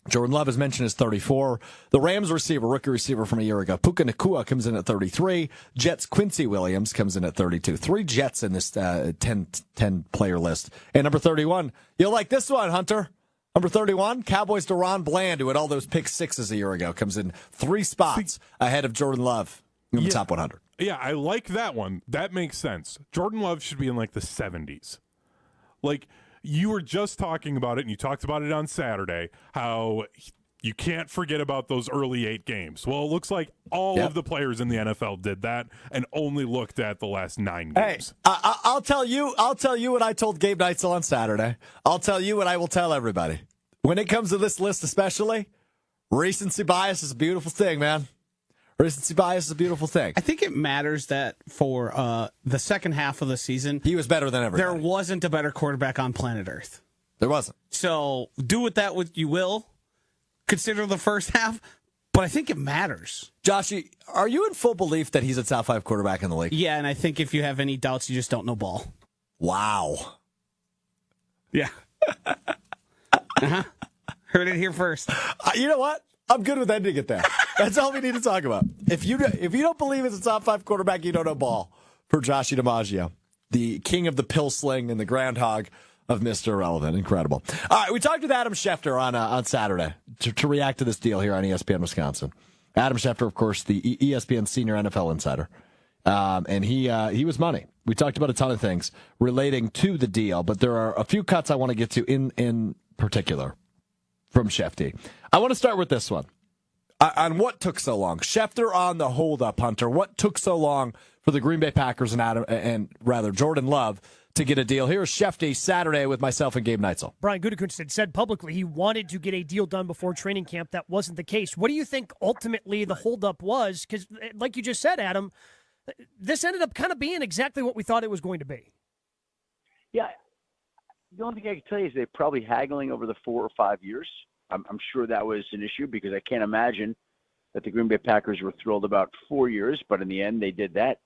Jordan Love, as mentioned, is 34. The Rams receiver, rookie receiver from a year ago, Puka Nacua, comes in at 33. Jets, Quincy Williams, comes in at 32. 3 Jets in this 10-player list. And number 31, you'll like this one, Hunter. Number 31, Cowboys' Deron Bland, who had all those pick sixes a year ago, comes in 3 spots ahead of Jordan Love in the top 100. Yeah, I like that one. That makes sense. Jordan Love should be in like the 70s. Like, you were just talking about it, and you talked about it on Saturday, how you can't forget about those early 8 games. Well, it looks like all of the players in the NFL did that and only looked at the last 9 games. Hey, I'll tell you what I told Gabe Neitzel on Saturday. I'll tell you what I will tell everybody. When it comes to this list especially, recency bias is a beautiful thing, man. Recency bias is a beautiful thing. I think it matters that for the second half of the season, He was better than everybody. there wasn't a better quarterback on planet Earth. There wasn't. So do with that what you will. Consider the first half, but I think it matters. Joshy, are you in full belief that he's a top 5 quarterback in the league? Yeah, and I think if you have any doubts, you just don't know ball. Wow. Yeah. Heard it here first. You know what? I'm good with ending it there. That's all we need to talk about. If you don't believe it's a top 5 quarterback, you don't know ball. For Joshy DiMaggio, the king of the pill sling and the groundhog of Mr. Irrelevant. Incredible. All right, we talked with Adam Schefter on Saturday to react to this deal here on ESPN Wisconsin. Adam Schefter, of course, the ESPN senior NFL insider. And he was money. We talked about a ton of things relating to the deal, but there are a few cuts I want to get to in particular from Schefter. I want to start with this one. On what took so long. Schefter on the holdup, Hunter. What took so long for the Green Bay Packers and Jordan Love to get a deal? Here's Schefter Saturday with myself and Gabe Neitzel. Brian Gutekunst said publicly he wanted to get a deal done before training camp. That wasn't the case. What do you think ultimately the holdup was? Because like you just said, Adam, this ended up kind of being exactly what we thought it was going to be. Yeah. The only thing I can tell you is they're probably haggling over the 4 or 5 years. I'm sure that was an issue because I can't imagine that the Green Bay Packers were thrilled about 4 years, but in the end they did that.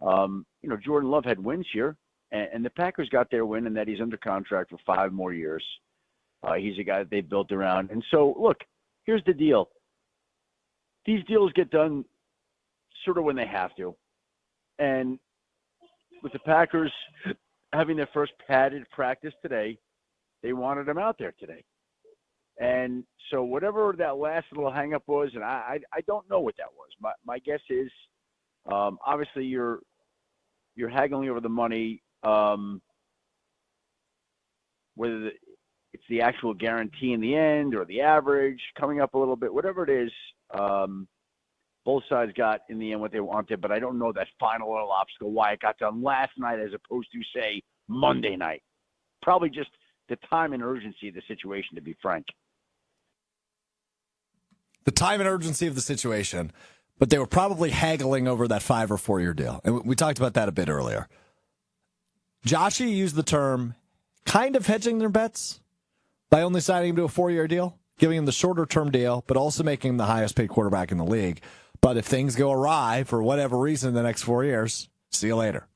Jordan Love had wins here, and the Packers got their win in that he's under contract for 5 more years. He's a guy that they built around. And so, look, here's the deal. These deals get done sort of when they have to. And with the Packers having their first padded practice today, they wanted him out there today. And so whatever that last little hang-up was, and I don't know what that was. My guess is obviously you're haggling over the money, whether it's the actual guarantee in the end or the average coming up a little bit, whatever it is. Both sides got in the end what they wanted, but I don't know that final little obstacle, why it got done last night as opposed to, say, Monday night. Probably just the time and urgency of the situation, to be frank. The time and urgency of the situation, but they were probably haggling over that 5 or 4 year deal. And we talked about that a bit earlier. Joshy used the term kind of hedging their bets by only signing him to a 4-year deal, giving him the shorter term deal, but also making him the highest paid quarterback in the league. But if things go awry for whatever reason in the next 4 years, see you later.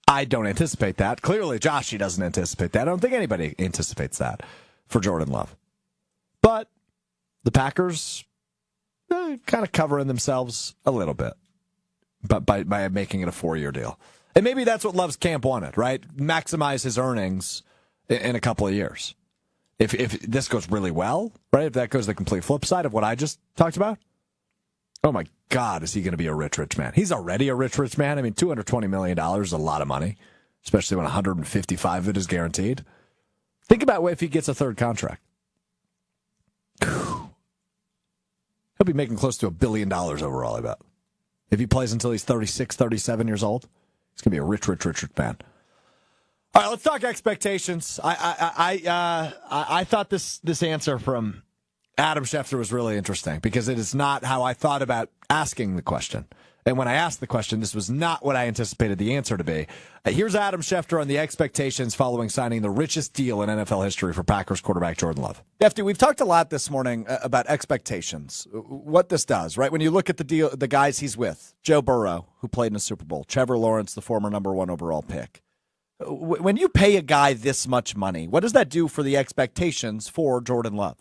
I don't anticipate that. Clearly, Joshy doesn't anticipate that. I don't think anybody anticipates that for Jordan Love. But the Packers kind of covering themselves a little bit but by making it a 4-year deal. And maybe that's what Love's camp wanted, right? Maximize his earnings in a couple of years. If this goes really well, right? If that goes the complete flip side of what I just talked about, oh my God, is he going to be a rich man? He's already a rich man. I mean, $220 million is a lot of money, especially when 155 of it is guaranteed. Think about if he gets a third contract. He'll be making close to $1 billion overall, I bet. If he plays until he's 36, 37 years old, he's going to be a rich man. All right, let's talk expectations. I thought this answer from Adam Schefter was really interesting because it is not how I thought about asking the question. And when I asked the question, this was not what I anticipated the answer to be. Here's Adam Schefter on the expectations following signing the richest deal in NFL history for Packers quarterback Jordan Love. Hefty, we've talked a lot this morning about expectations, what this does, right? When you look at the guys he's with, Joe Burrow, who played in a Super Bowl, Trevor Lawrence, the former number 1 overall pick. When you pay a guy this much money, what does that do for the expectations for Jordan Love?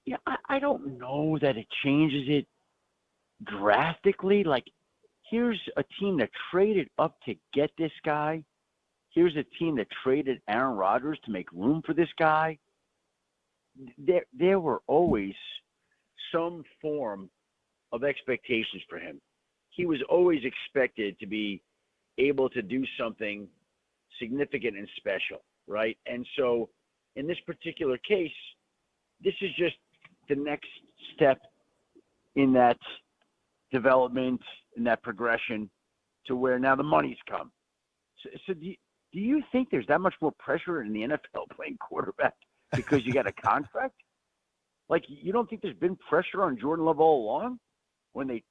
Yeah, I don't know that it changes it drastically. Like, here's a team that traded up to get this guy. Here's a team that traded Aaron Rodgers to make room for this guy. There were always some form of expectations for him. He was always expected to be able to do something significant and special, right? And so in this particular case, this is just the next step in that development, in that progression to where now the money's come. So do you think there's that much more pressure in the NFL playing quarterback because you got a contract? Like, you don't think there's been pressure on Jordan Love all along when they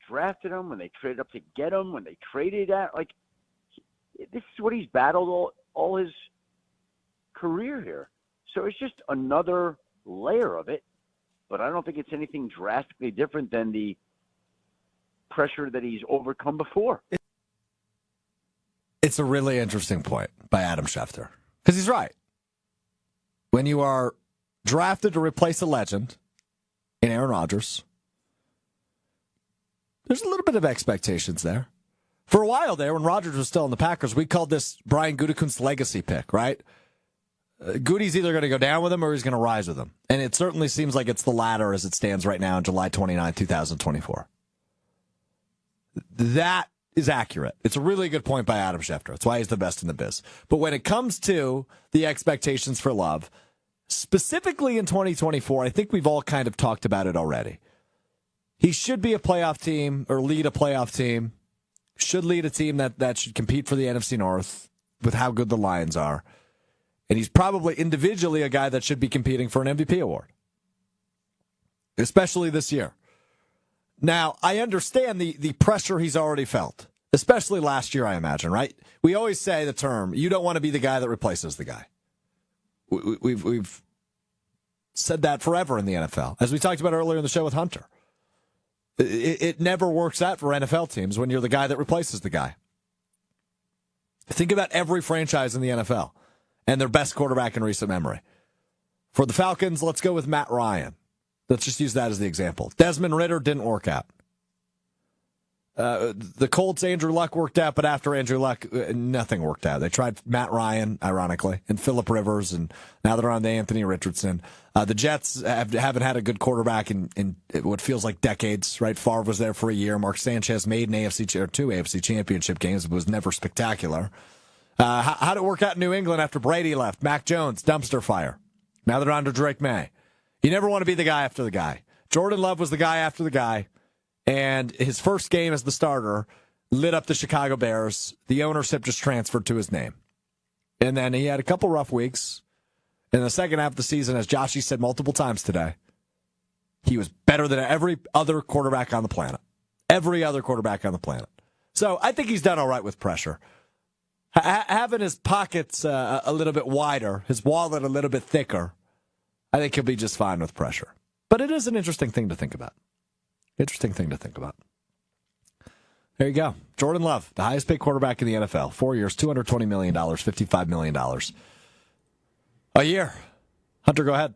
drafted him, when they traded up to get him, when they traded at, like, this is what he's battled all his career here. So it's just another layer of it, but I don't think it's anything drastically different than the pressure that he's overcome before. It's a really interesting point by Adam Schefter, because he's right. When you are drafted to replace a legend in Aaron Rodgers, there's a little bit of expectations there. For a while there, when Rodgers was still in the Packers, we called this Brian Gutekunst's legacy pick, right? Goody's either going to go down with him or he's going to rise with him. And it certainly seems like it's the latter as it stands right now on July 29, 2024. That is accurate. It's a really good point by Adam Schefter. That's why he's the best in the biz. But when it comes to the expectations for Love, specifically in 2024, I think we've all kind of talked about it already. He should be a playoff team or lead a playoff team, should lead a team that should compete for the NFC North with how good the Lions are. And he's probably individually a guy that should be competing for an MVP award, especially this year. Now, I understand the pressure he's already felt, especially last year, I imagine, right? We always say the term, you don't want to be the guy that replaces the guy. We've said that forever in the NFL. As we talked about earlier in the show with Hunter. It never works out for NFL teams when you're the guy that replaces the guy. Think about every franchise in the NFL and their best quarterback in recent memory. For the Falcons, let's go with Matt Ryan. Let's just use that as the example. Desmond Ridder didn't work out. The Colts, Andrew Luck worked out, but after Andrew Luck, nothing worked out. They tried Matt Ryan, ironically, and Phillip Rivers, and now they're on to Anthony Richardson. The Jets haven't had a good quarterback in what feels like decades, right? Favre was there for a year. Mark Sanchez made two AFC championship games, but was never spectacular. How did it work out in New England after Brady left? Mac Jones, dumpster fire. Now they're on to Drake May. You never want to be the guy after the guy. Jordan Love was the guy after the guy. And his first game as the starter lit up the Chicago Bears. The ownership just transferred to his name. And then he had a couple rough weeks. In the second half of the season, as Joshy said multiple times today, he was better than every other quarterback on the planet. Every other quarterback on the planet. So I think he's done all right with pressure. Having his pockets a little bit wider, his wallet a little bit thicker, I think he'll be just fine with pressure. But it is an interesting thing to think about. Interesting thing to think about. There you go. Jordan Love, the highest paid quarterback in the NFL. 4 years, $220 million, $55 million a year. Hunter, go ahead.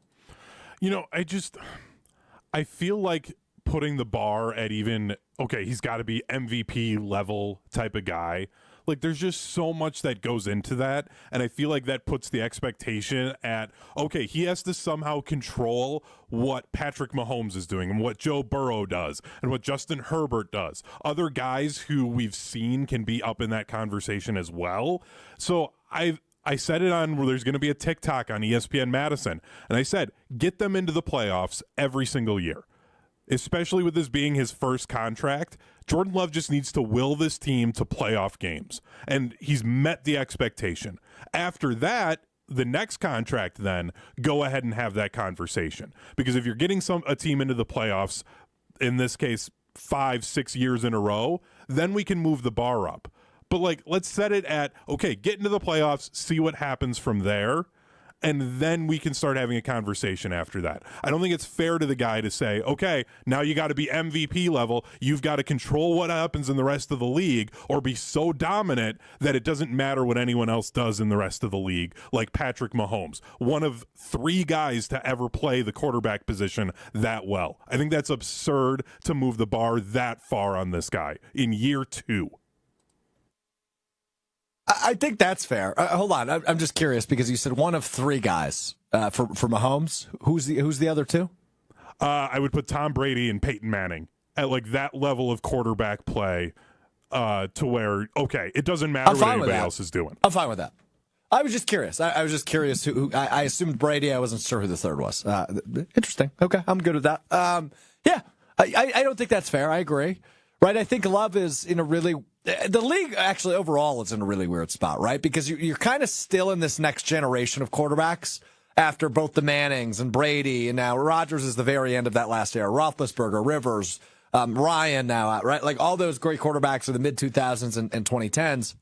You know, I feel like putting the bar at even, okay, he's got to be MVP level type of guy. Like, there's just so much that goes into that, and I feel like that puts the expectation at, okay, he has to somehow control what Patrick Mahomes is doing and what Joe Burrow does and what Justin Herbert does. Other guys who we've seen can be up in that conversation as well. So I said it on where there's going to be a TikTok on ESPN Madison, and I said, get them into the playoffs every single year. Especially with this being his first contract, Jordan Love just needs to will this team to playoff games. And he's met the expectation. After that, the next contract, then go ahead and have that conversation. Because if you're getting a team into the playoffs, in this case 5-6 years in a row, then we can move the bar up. But like, let's set it at, okay, get into the playoffs, see what happens from there, and then we can start having a conversation after that. I don't think it's fair to the guy to say, okay, now you got to be MVP level. You've got to control what happens in the rest of the league or be so dominant that it doesn't matter what anyone else does in the rest of the league, like Patrick Mahomes, one of 3 guys to ever play the quarterback position that well. I think that's absurd to move the bar that far on this guy in year 2. I think that's fair. Hold on, I'm just curious because you said one of 3 guys for Mahomes. Who's the other 2? I would put Tom Brady and Peyton Manning at like that level of quarterback play to where, okay, it doesn't matter what anybody else is doing. I'm fine with that. I was just curious. I was just curious who I assumed Brady. I wasn't sure who the third was. Interesting. Okay, I'm good with that. Yeah, I don't think that's fair. I agree. Right, I think Love is in a really the league actually overall is in a really weird spot, right? Because you're kind of still in this next generation of quarterbacks after both the Mannings and Brady, and now Rodgers is the very end of that last era. Roethlisberger, Rivers, Ryan now out, right? Like all those great quarterbacks of the mid 2000s and 2010s,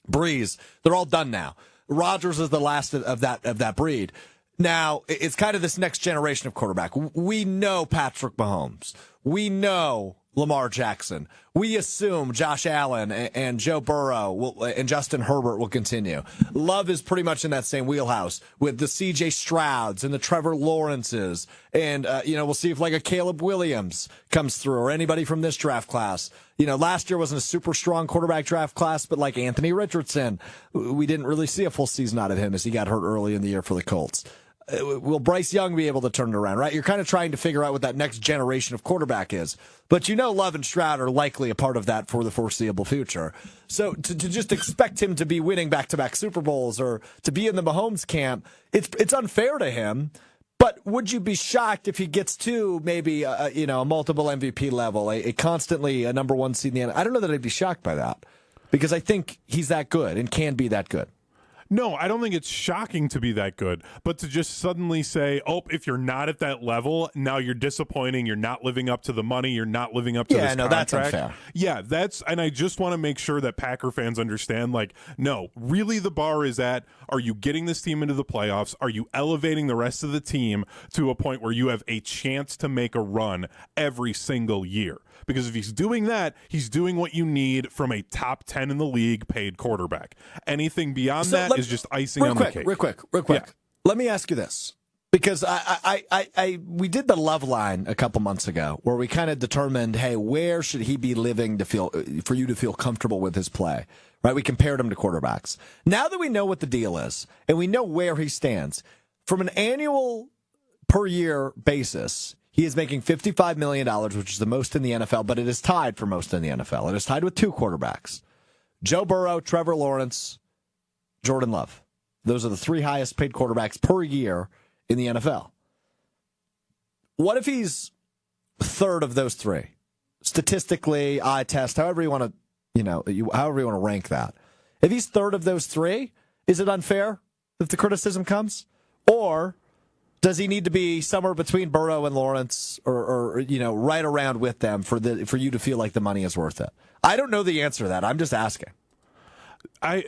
Breeze, they're all done now. Rodgers is the last of that breed. Now, it's kind of this next generation of quarterback. We know Patrick Mahomes. We know Lamar Jackson. We assume Josh Allen and Joe Burrow and Justin Herbert will continue. Love is pretty much in that same wheelhouse with the C.J. Strouds and the Trevor Lawrences. And, we'll see if like a Caleb Williams comes through or anybody from this draft class. Last year wasn't a super strong quarterback draft class, but like Anthony Richardson, we didn't really see a full season out of him as he got hurt early in the year for the Colts. Will Bryce Young be able to turn it around, right? You're kind of trying to figure out what that next generation of quarterback is. But Love and Stroud are likely a part of that for the foreseeable future. So to just expect him to be winning back-to-back Super Bowls or to be in the Mahomes camp, it's unfair to him. But would you be shocked if he gets to maybe a multiple MVP level, a constantly a number 1 seed in the NFL? I don't know that I'd be shocked by that because I think he's that good and can be that good. No, I don't think it's shocking to be that good, but to just suddenly say, oh, if you're not at that level, now you're disappointing, you're not living up to the money, you're not living up to this contract. That's unfair. Yeah, and I just want to make sure that Packer fans understand, like, no, really the bar is at, are you getting this team into the playoffs? Are you elevating the rest of the team to a point where you have a chance to make a run every single year? Because if he's doing that, he's doing what you need from a top 10 in the league paid quarterback. Anything beyond that is just icing on the cake. Real quick. Yeah. Let me ask you this. Because we did the love line a couple months ago where we kind of determined, hey, where should he be living for you to feel comfortable with his play? Right? We compared him to quarterbacks. Now that we know what the deal is and we know where he stands, from an annual per year basis, he is making $55 million, which is the most in the NFL, but it is tied for most in the NFL. It is tied with 2 quarterbacks, Joe Burrow, Trevor Lawrence, Jordan Love. Those are the 3 highest paid quarterbacks per year in the NFL. What if he's third of those 3? Statistically, eye test, however you want to, however you want to rank that. If he's third of those 3, is it unfair if the criticism comes? Or does he need to be somewhere between Burrow and Lawrence or right around with them for you to feel like the money is worth it? I don't know the answer to that. I'm just asking. I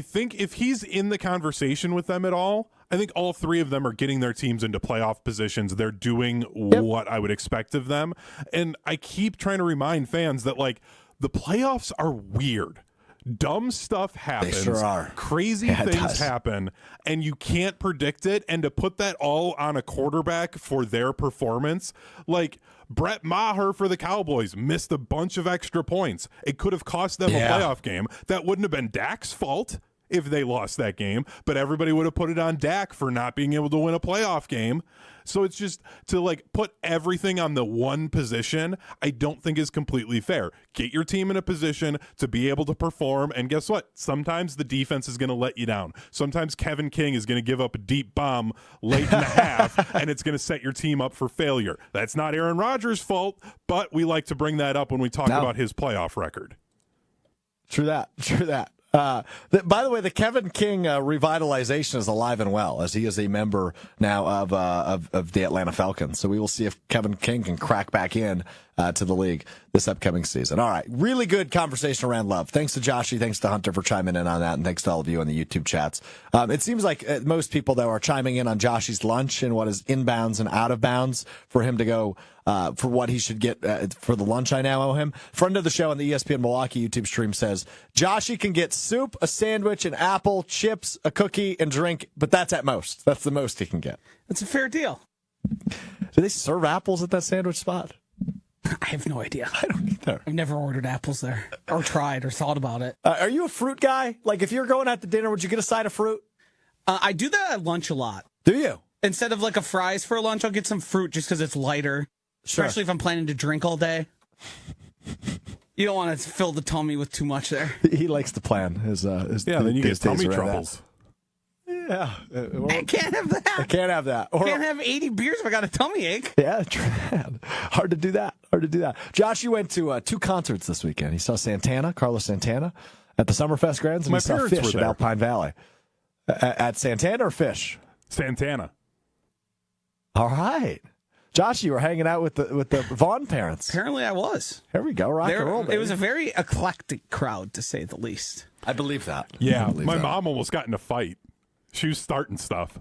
think if he's in the conversation with them at all, I think all 3 of them are getting their teams into playoff positions. They're doing what I would expect of them. And I keep trying to remind fans that, like, the playoffs are weird. Dumb stuff happens. They sure are. Crazy things happen, and you can't predict it. And to put that all on a quarterback for their performance, like Brett Maher for the Cowboys missed a bunch of extra points. It could have cost them a playoff game. That wouldn't have been Dak's fault if they lost that game, but everybody would have put it on Dak for not being able to win a playoff game. So it's just to like put everything on the one position, I don't think is completely fair. Get your team in a position to be able to perform, and guess what? Sometimes the defense is going to let you down. Sometimes Kevin King is going to give up a deep bomb late in the half, and it's going to set your team up for failure. That's not Aaron Rodgers' fault, but we like to bring that up when we talk about his playoff record. True that. By the way, the Kevin King revitalization is alive and well, as he is a member now of the Atlanta Falcons. So we will see if Kevin King can crack back in to the league this upcoming season. All right, really good conversation around love. Thanks to Joshy, thanks to Hunter for chiming in on that, and thanks to all of you on the YouTube chats. It seems like most people, though, are chiming in on Joshy's lunch and what is inbounds and out of bounds for him to go for what he should get for the lunch I now owe him. Friend of the show on the ESPN Milwaukee YouTube stream says, Joshy can get soup, a sandwich, an apple, chips, a cookie, and drink, but that's at most. That's the most he can get. That's a fair deal. Do they serve apples at that sandwich spot? I have no idea. I don't either. I've never ordered apples there or tried or thought about it. Are you a fruit guy? Like, if you're going out to dinner, would you get a side of fruit? I do that at lunch a lot. Do you? Instead of like a fries for lunch, I'll get some fruit just because it's lighter. Sure. Especially if I'm planning to drink all day. You don't want to fill the tummy with too much there. He likes to plan his then you get tummy troubles. Yeah. I can't have that. I can't have that. Or, I can't have 80 beers if I got a tummy ache. Yeah, hard to do that. Josh, you went to 2 concerts this weekend. He saw Carlos Santana at the Summerfest Grounds, and My he saw parents Fish were at there. Alpine Valley. At Santana or Fish? Santana. All right. Josh, you were hanging out with the Vaughn parents. Apparently I was. Here we go, rock and roll, baby. It was a very eclectic crowd, to say the least. I believe that. Yeah, I believe my that. mom almost got in a fight. She was starting stuff.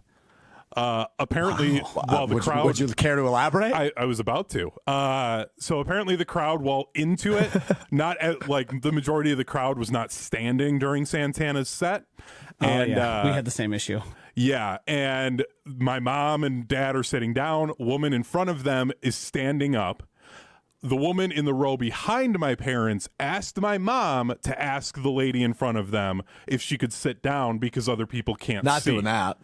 Apparently, while the crowd... Would you care to elaborate? I was about to. So apparently the crowd, while into it, like the majority of the crowd was not standing during Santana's set. And we had the same issue. Yeah, and my mom and dad are sitting down. Woman in front of them is standing up. The woman in the row behind my parents asked my mom to ask the lady in front of them if she could sit down because other people can't Not see. doing that.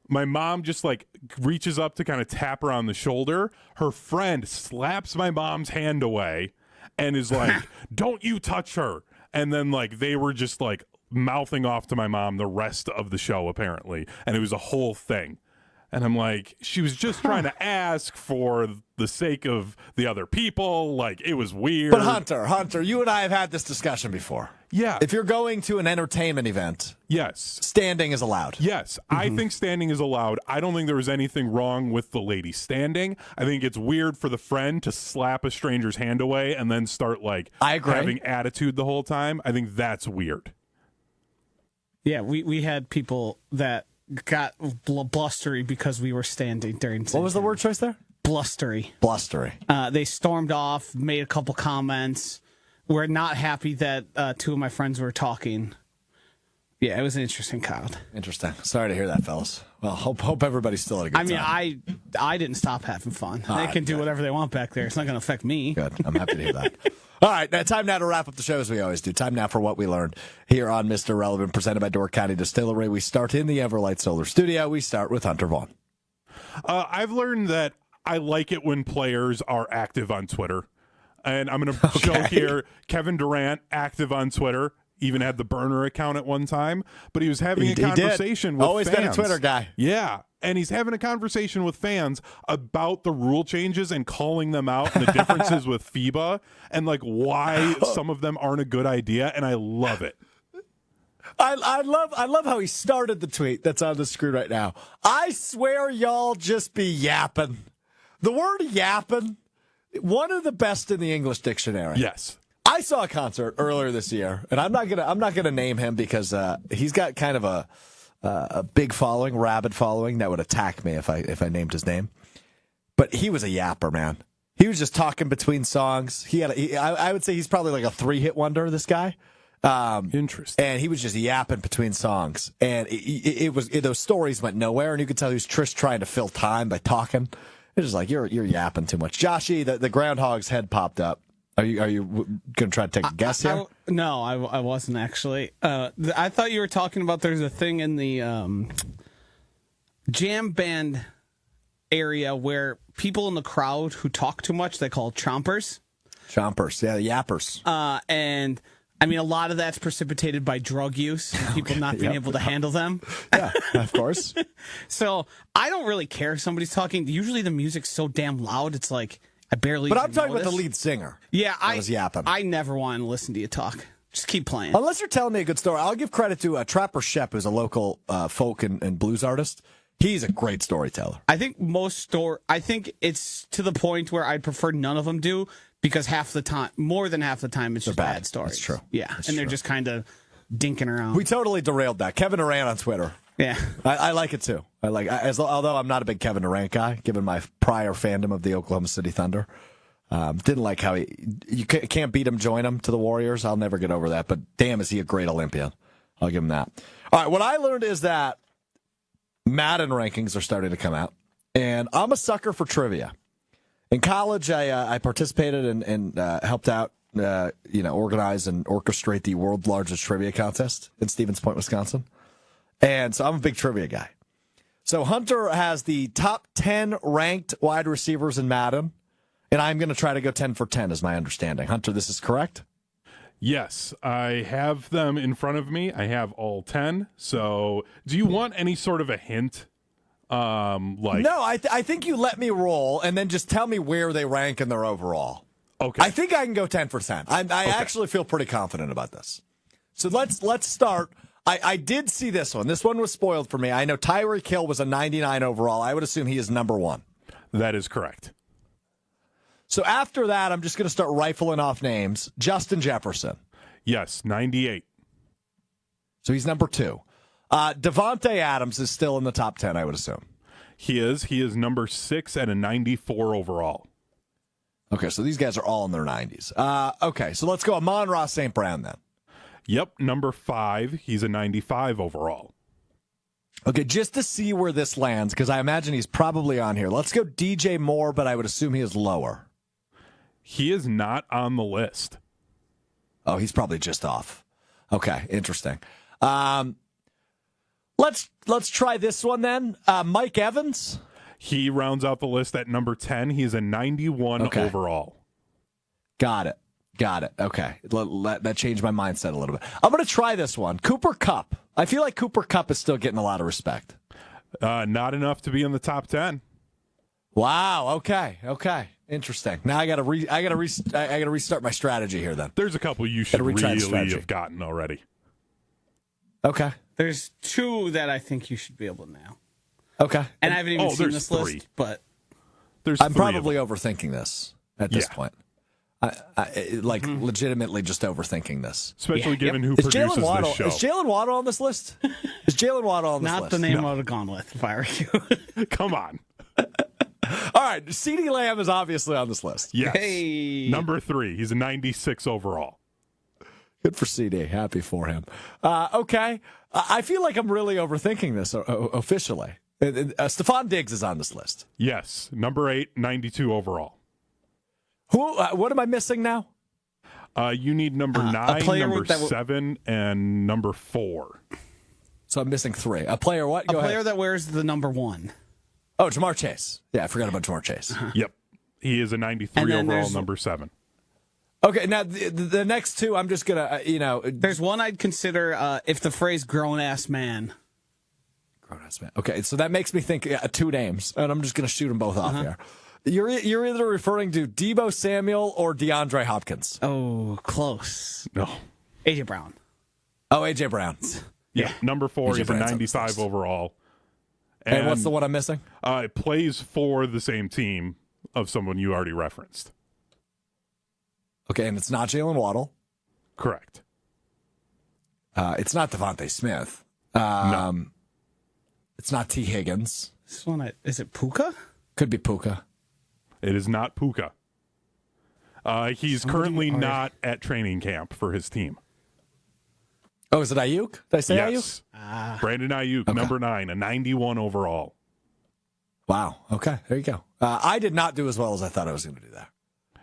My mom just like reaches up to kind of tap her on the shoulder. Her friend slaps my mom's hand away and is like, "Don't you touch her." And then like they were just like mouthing off to my mom the rest of the show apparently. And it was a whole thing. And I'm like, she was just trying to ask for the sake of the other people. Like, it was weird. But Hunter, you and I have had this discussion before. Yeah. If you're going to an entertainment event, Yes. standing is allowed. Yes. I think standing is allowed. I don't think there was anything wrong with the lady standing. I think it's weird for the friend to slap a stranger's hand away and then start, like, I agree. having attitude the whole time. I think that's weird. Yeah, we had people that got blustery because we were standing during. What was the word choice there? Blustery. Blustery. They stormed off, made a couple comments. We're not happy that 2 of my friends were talking. Yeah, it was an interesting crowd. Interesting. Sorry to hear that, fellas. Well, hope everybody's still at a good time. I didn't stop having fun. All They right, can do good. whatever they want back there. It's not going to affect me. Good. I'm happy to hear that. All right, time now to wrap up the show as we always do. Time now for what we learned here on Mr. Relevant, presented by Door County Distillery. We start in the Everlight Solar Studio. We start with Hunter Vaughn. I've learned that I like it when players are active on Twitter. And I'm going to show here Kevin Durant, active on Twitter. Even had the burner account at one time, but he was having a conversation with Always fans. been a Twitter guy. Yeah, and he's having a conversation with fans about the rule changes and calling them out and the differences with FIBA and like why some of them aren't a good idea, and I love it. I love how he started the tweet that's on the screen right now. I swear y'all just be yapping. The word yapping, one of the best in the English dictionary. Yes. I saw a concert earlier this year, and I'm not gonna name him because he's got kind of a big following, rabid following that would attack me if I named his name. But he was a yapper, man. He was just talking between songs. I would say he's probably like a 3-hit wonder. This guy. Interesting. And he was just yapping between songs, and those stories went nowhere, and you could tell he was just trying to fill time by talking. It was like you're yapping too much. Joshy, the groundhog's head popped up. Are you going to try to take a guess here? No, I wasn't actually. I thought you were talking about there's a thing in the jam band area where people in the crowd who talk too much, they call chompers. Chompers, yeah, yappers. And I mean, a lot of that's precipitated by drug use and people not being able to handle them. Yeah, of course. So I don't really care if somebody's talking. Usually the music's so damn loud, it's like I barely. But even I'm talking about notice. the lead singer. Yeah, I was yapping. I never want to listen to you talk. Just keep playing. Unless you're telling me a good story, I'll give credit to Trapper Shep, who's a local folk and blues artist. He's a great storyteller. I think I think it's to the point where I'd prefer none of them do, because more than half the time, it's just bad stories. That's true. Yeah, That's and they're true. just kind of dinking around. We totally derailed that. Kevin Durant on Twitter. Yeah, I like it too. Although I'm not a big Kevin Durant guy, given my prior fandom of the Oklahoma City Thunder. Didn't like how you can't beat him, join him to the Warriors. I'll never get over that. But damn, is he a great Olympian? I'll give him that. All right, what I learned is that Madden rankings are starting to come out, and I'm a sucker for trivia. In college, I participated and helped out, organize and orchestrate the world's largest trivia contest in Stevens Point, Wisconsin. And so I'm a big trivia guy. So Hunter has the top 10 ranked wide receivers in Madden, and I'm going to try to go 10 for 10 is my understanding. Hunter, this is correct? Yes, I have them in front of me. I have all 10. So do you want any sort of a hint? No, I think you let me roll and then just tell me where they rank in their overall. Okay. I think I can go 10 for 10. I actually feel pretty confident about this. So let's start. I did see this one. This one was spoiled for me. I know Tyreek Hill was a 99 overall. I would assume he is number 1. That is correct. So after that, I'm just going to start rifling off names. Justin Jefferson. Yes, 98. So he's number 2. Devontae Adams is still in the top 10, I would assume. He is. He is number 6 at a 94 overall. Okay, so these guys are all in their 90s. Okay, so let's go Amon-Ra St. Brown then. Yep, number 5. He's a 95 overall. Okay, just to see where this lands, because I imagine he's probably on here. Let's go DJ Moore, but I would assume he is lower. He is not on the list. Oh, he's probably just off. Okay, interesting. Let's try this one then. Mike Evans. He rounds out the list at number 10. He is a 91 overall. Got it. Okay. That changed my mindset a little bit. I'm going to try this one. Cooper Kupp. I feel like Cooper Kupp is still getting a lot of respect. Not enough to be in the top 10. Wow. Okay. Interesting. Now I got to restart my strategy here then. There's a couple you should really have gotten already. Okay. There's 2 that I think you should be able to know. Okay. And I haven't even seen this 3. list, but I'm probably overthinking this at this point. Legitimately just overthinking this. Especially given who produces this show. Is Jalen Waddle on this list? Is Jalen Waddle on this list? Not the name I would have gone with if I were you. Come on. All right, CeeDee Lamb is obviously on this list. Yes. Hey. Number 3. He's a 96 overall. Good for CD. Happy for him. Okay. I feel like I'm really overthinking this officially. Stephon Diggs is on this list. Yes. Number 8, 92 overall. Who? What am I missing now? You need number 9, number 7, and number 4. So I'm missing 3. A player what? Go ahead. That wears the number 1. Oh, Jamar Chase. Yeah, I forgot about Jamar Chase. Yep. He is a 93 overall, number 7. Okay, now the next 2, I'm just going to, There's one I'd consider if the phrase grown-ass man. Grown-ass man. Okay, so that makes me think 2 names, and I'm just going to shoot them both off here. You're either referring to Deebo Samuel or DeAndre Hopkins. Oh, close. No. A.J. Brown. Oh, A.J. Brown. Yeah, number 4, AJ he's Brown's a 95 overall. And what's the one I'm missing? Plays for the same team of someone you already referenced. Okay, and it's not Jalen Waddle. Correct. It's not Devontae Smith. No. It's not T. Higgins. This one, is it Puka? Could be Puka. It is not Puka. He's currently not at training camp for his team. Oh, is it Ayuk? Did I say yes. Ayuk? Brandon Ayuk, number 9, a 91 overall. Wow. Okay, there you go. I did not do as well as I thought I was going to do that.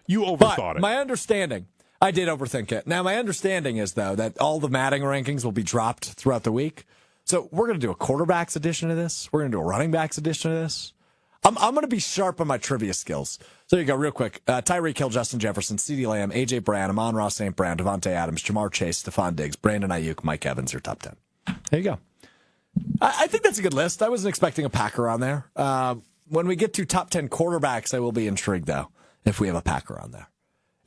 You overthought it. My understanding, I did overthink it. Now, my understanding is, though, that all the Madden rankings will be dropped throughout the week. So we're going to do a quarterbacks edition of this. We're going to do a running backs edition of this. I'm going to be sharp on my trivia skills. So there you go, real quick. Tyreek Hill, Justin Jefferson, CeeDee Lamb, A.J. Brown, Amon-Ra St. Brown, Devontae Adams, Jamar Chase, Stephon Diggs, Brandon Ayuk, Mike Evans, your top 10. There you go. I think that's a good list. I wasn't expecting a Packer on there. When we get to top 10 quarterbacks, I will be intrigued, though, if we have a Packer on there.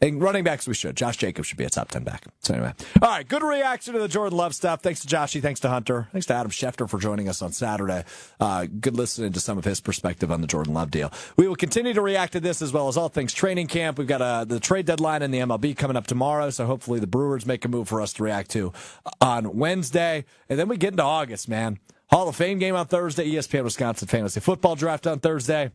And running backs, we should. Josh Jacobs should be a top 10 back. So anyway. All right, good reaction to the Jordan Love stuff. Thanks to Joshy. Thanks to Hunter. Thanks to Adam Schefter for joining us on Saturday. Good listening to some of his perspective on the Jordan Love deal. We will continue to react to this as well as all things training camp. We've got the trade deadline in the MLB coming up tomorrow, so hopefully the Brewers make a move for us to react to on Wednesday. And then we get into August, man. Hall of Fame game on Thursday, ESPN Wisconsin Fantasy Football Draft on Thursday.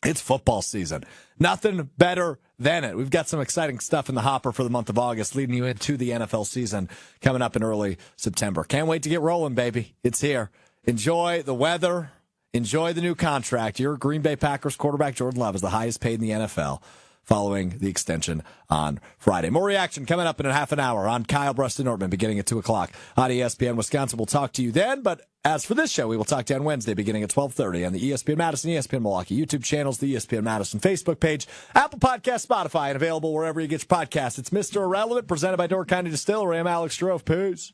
It's football season. Nothing better than it. We've got some exciting stuff in the hopper for the month of August, leading you into the NFL season coming up in early September. Can't wait to get rolling, baby. It's here. Enjoy the weather. Enjoy the new contract. Your Green Bay Packers quarterback, Jordan Love, is the highest paid in the NFL following the extension on Friday. More reaction coming up in a half an hour on Kyle Bruston-Nortman beginning at 2 o'clock on ESPN Wisconsin. We'll talk to you then, but as for this show, we will talk to you on Wednesday beginning at 12:30 on the ESPN Madison, ESPN Milwaukee YouTube channels, the ESPN Madison Facebook page, Apple Podcast, Spotify, and available wherever you get your podcasts. It's Mr. Irrelevant, presented by Door County Distillery. I'm Alex Strouf. Peace.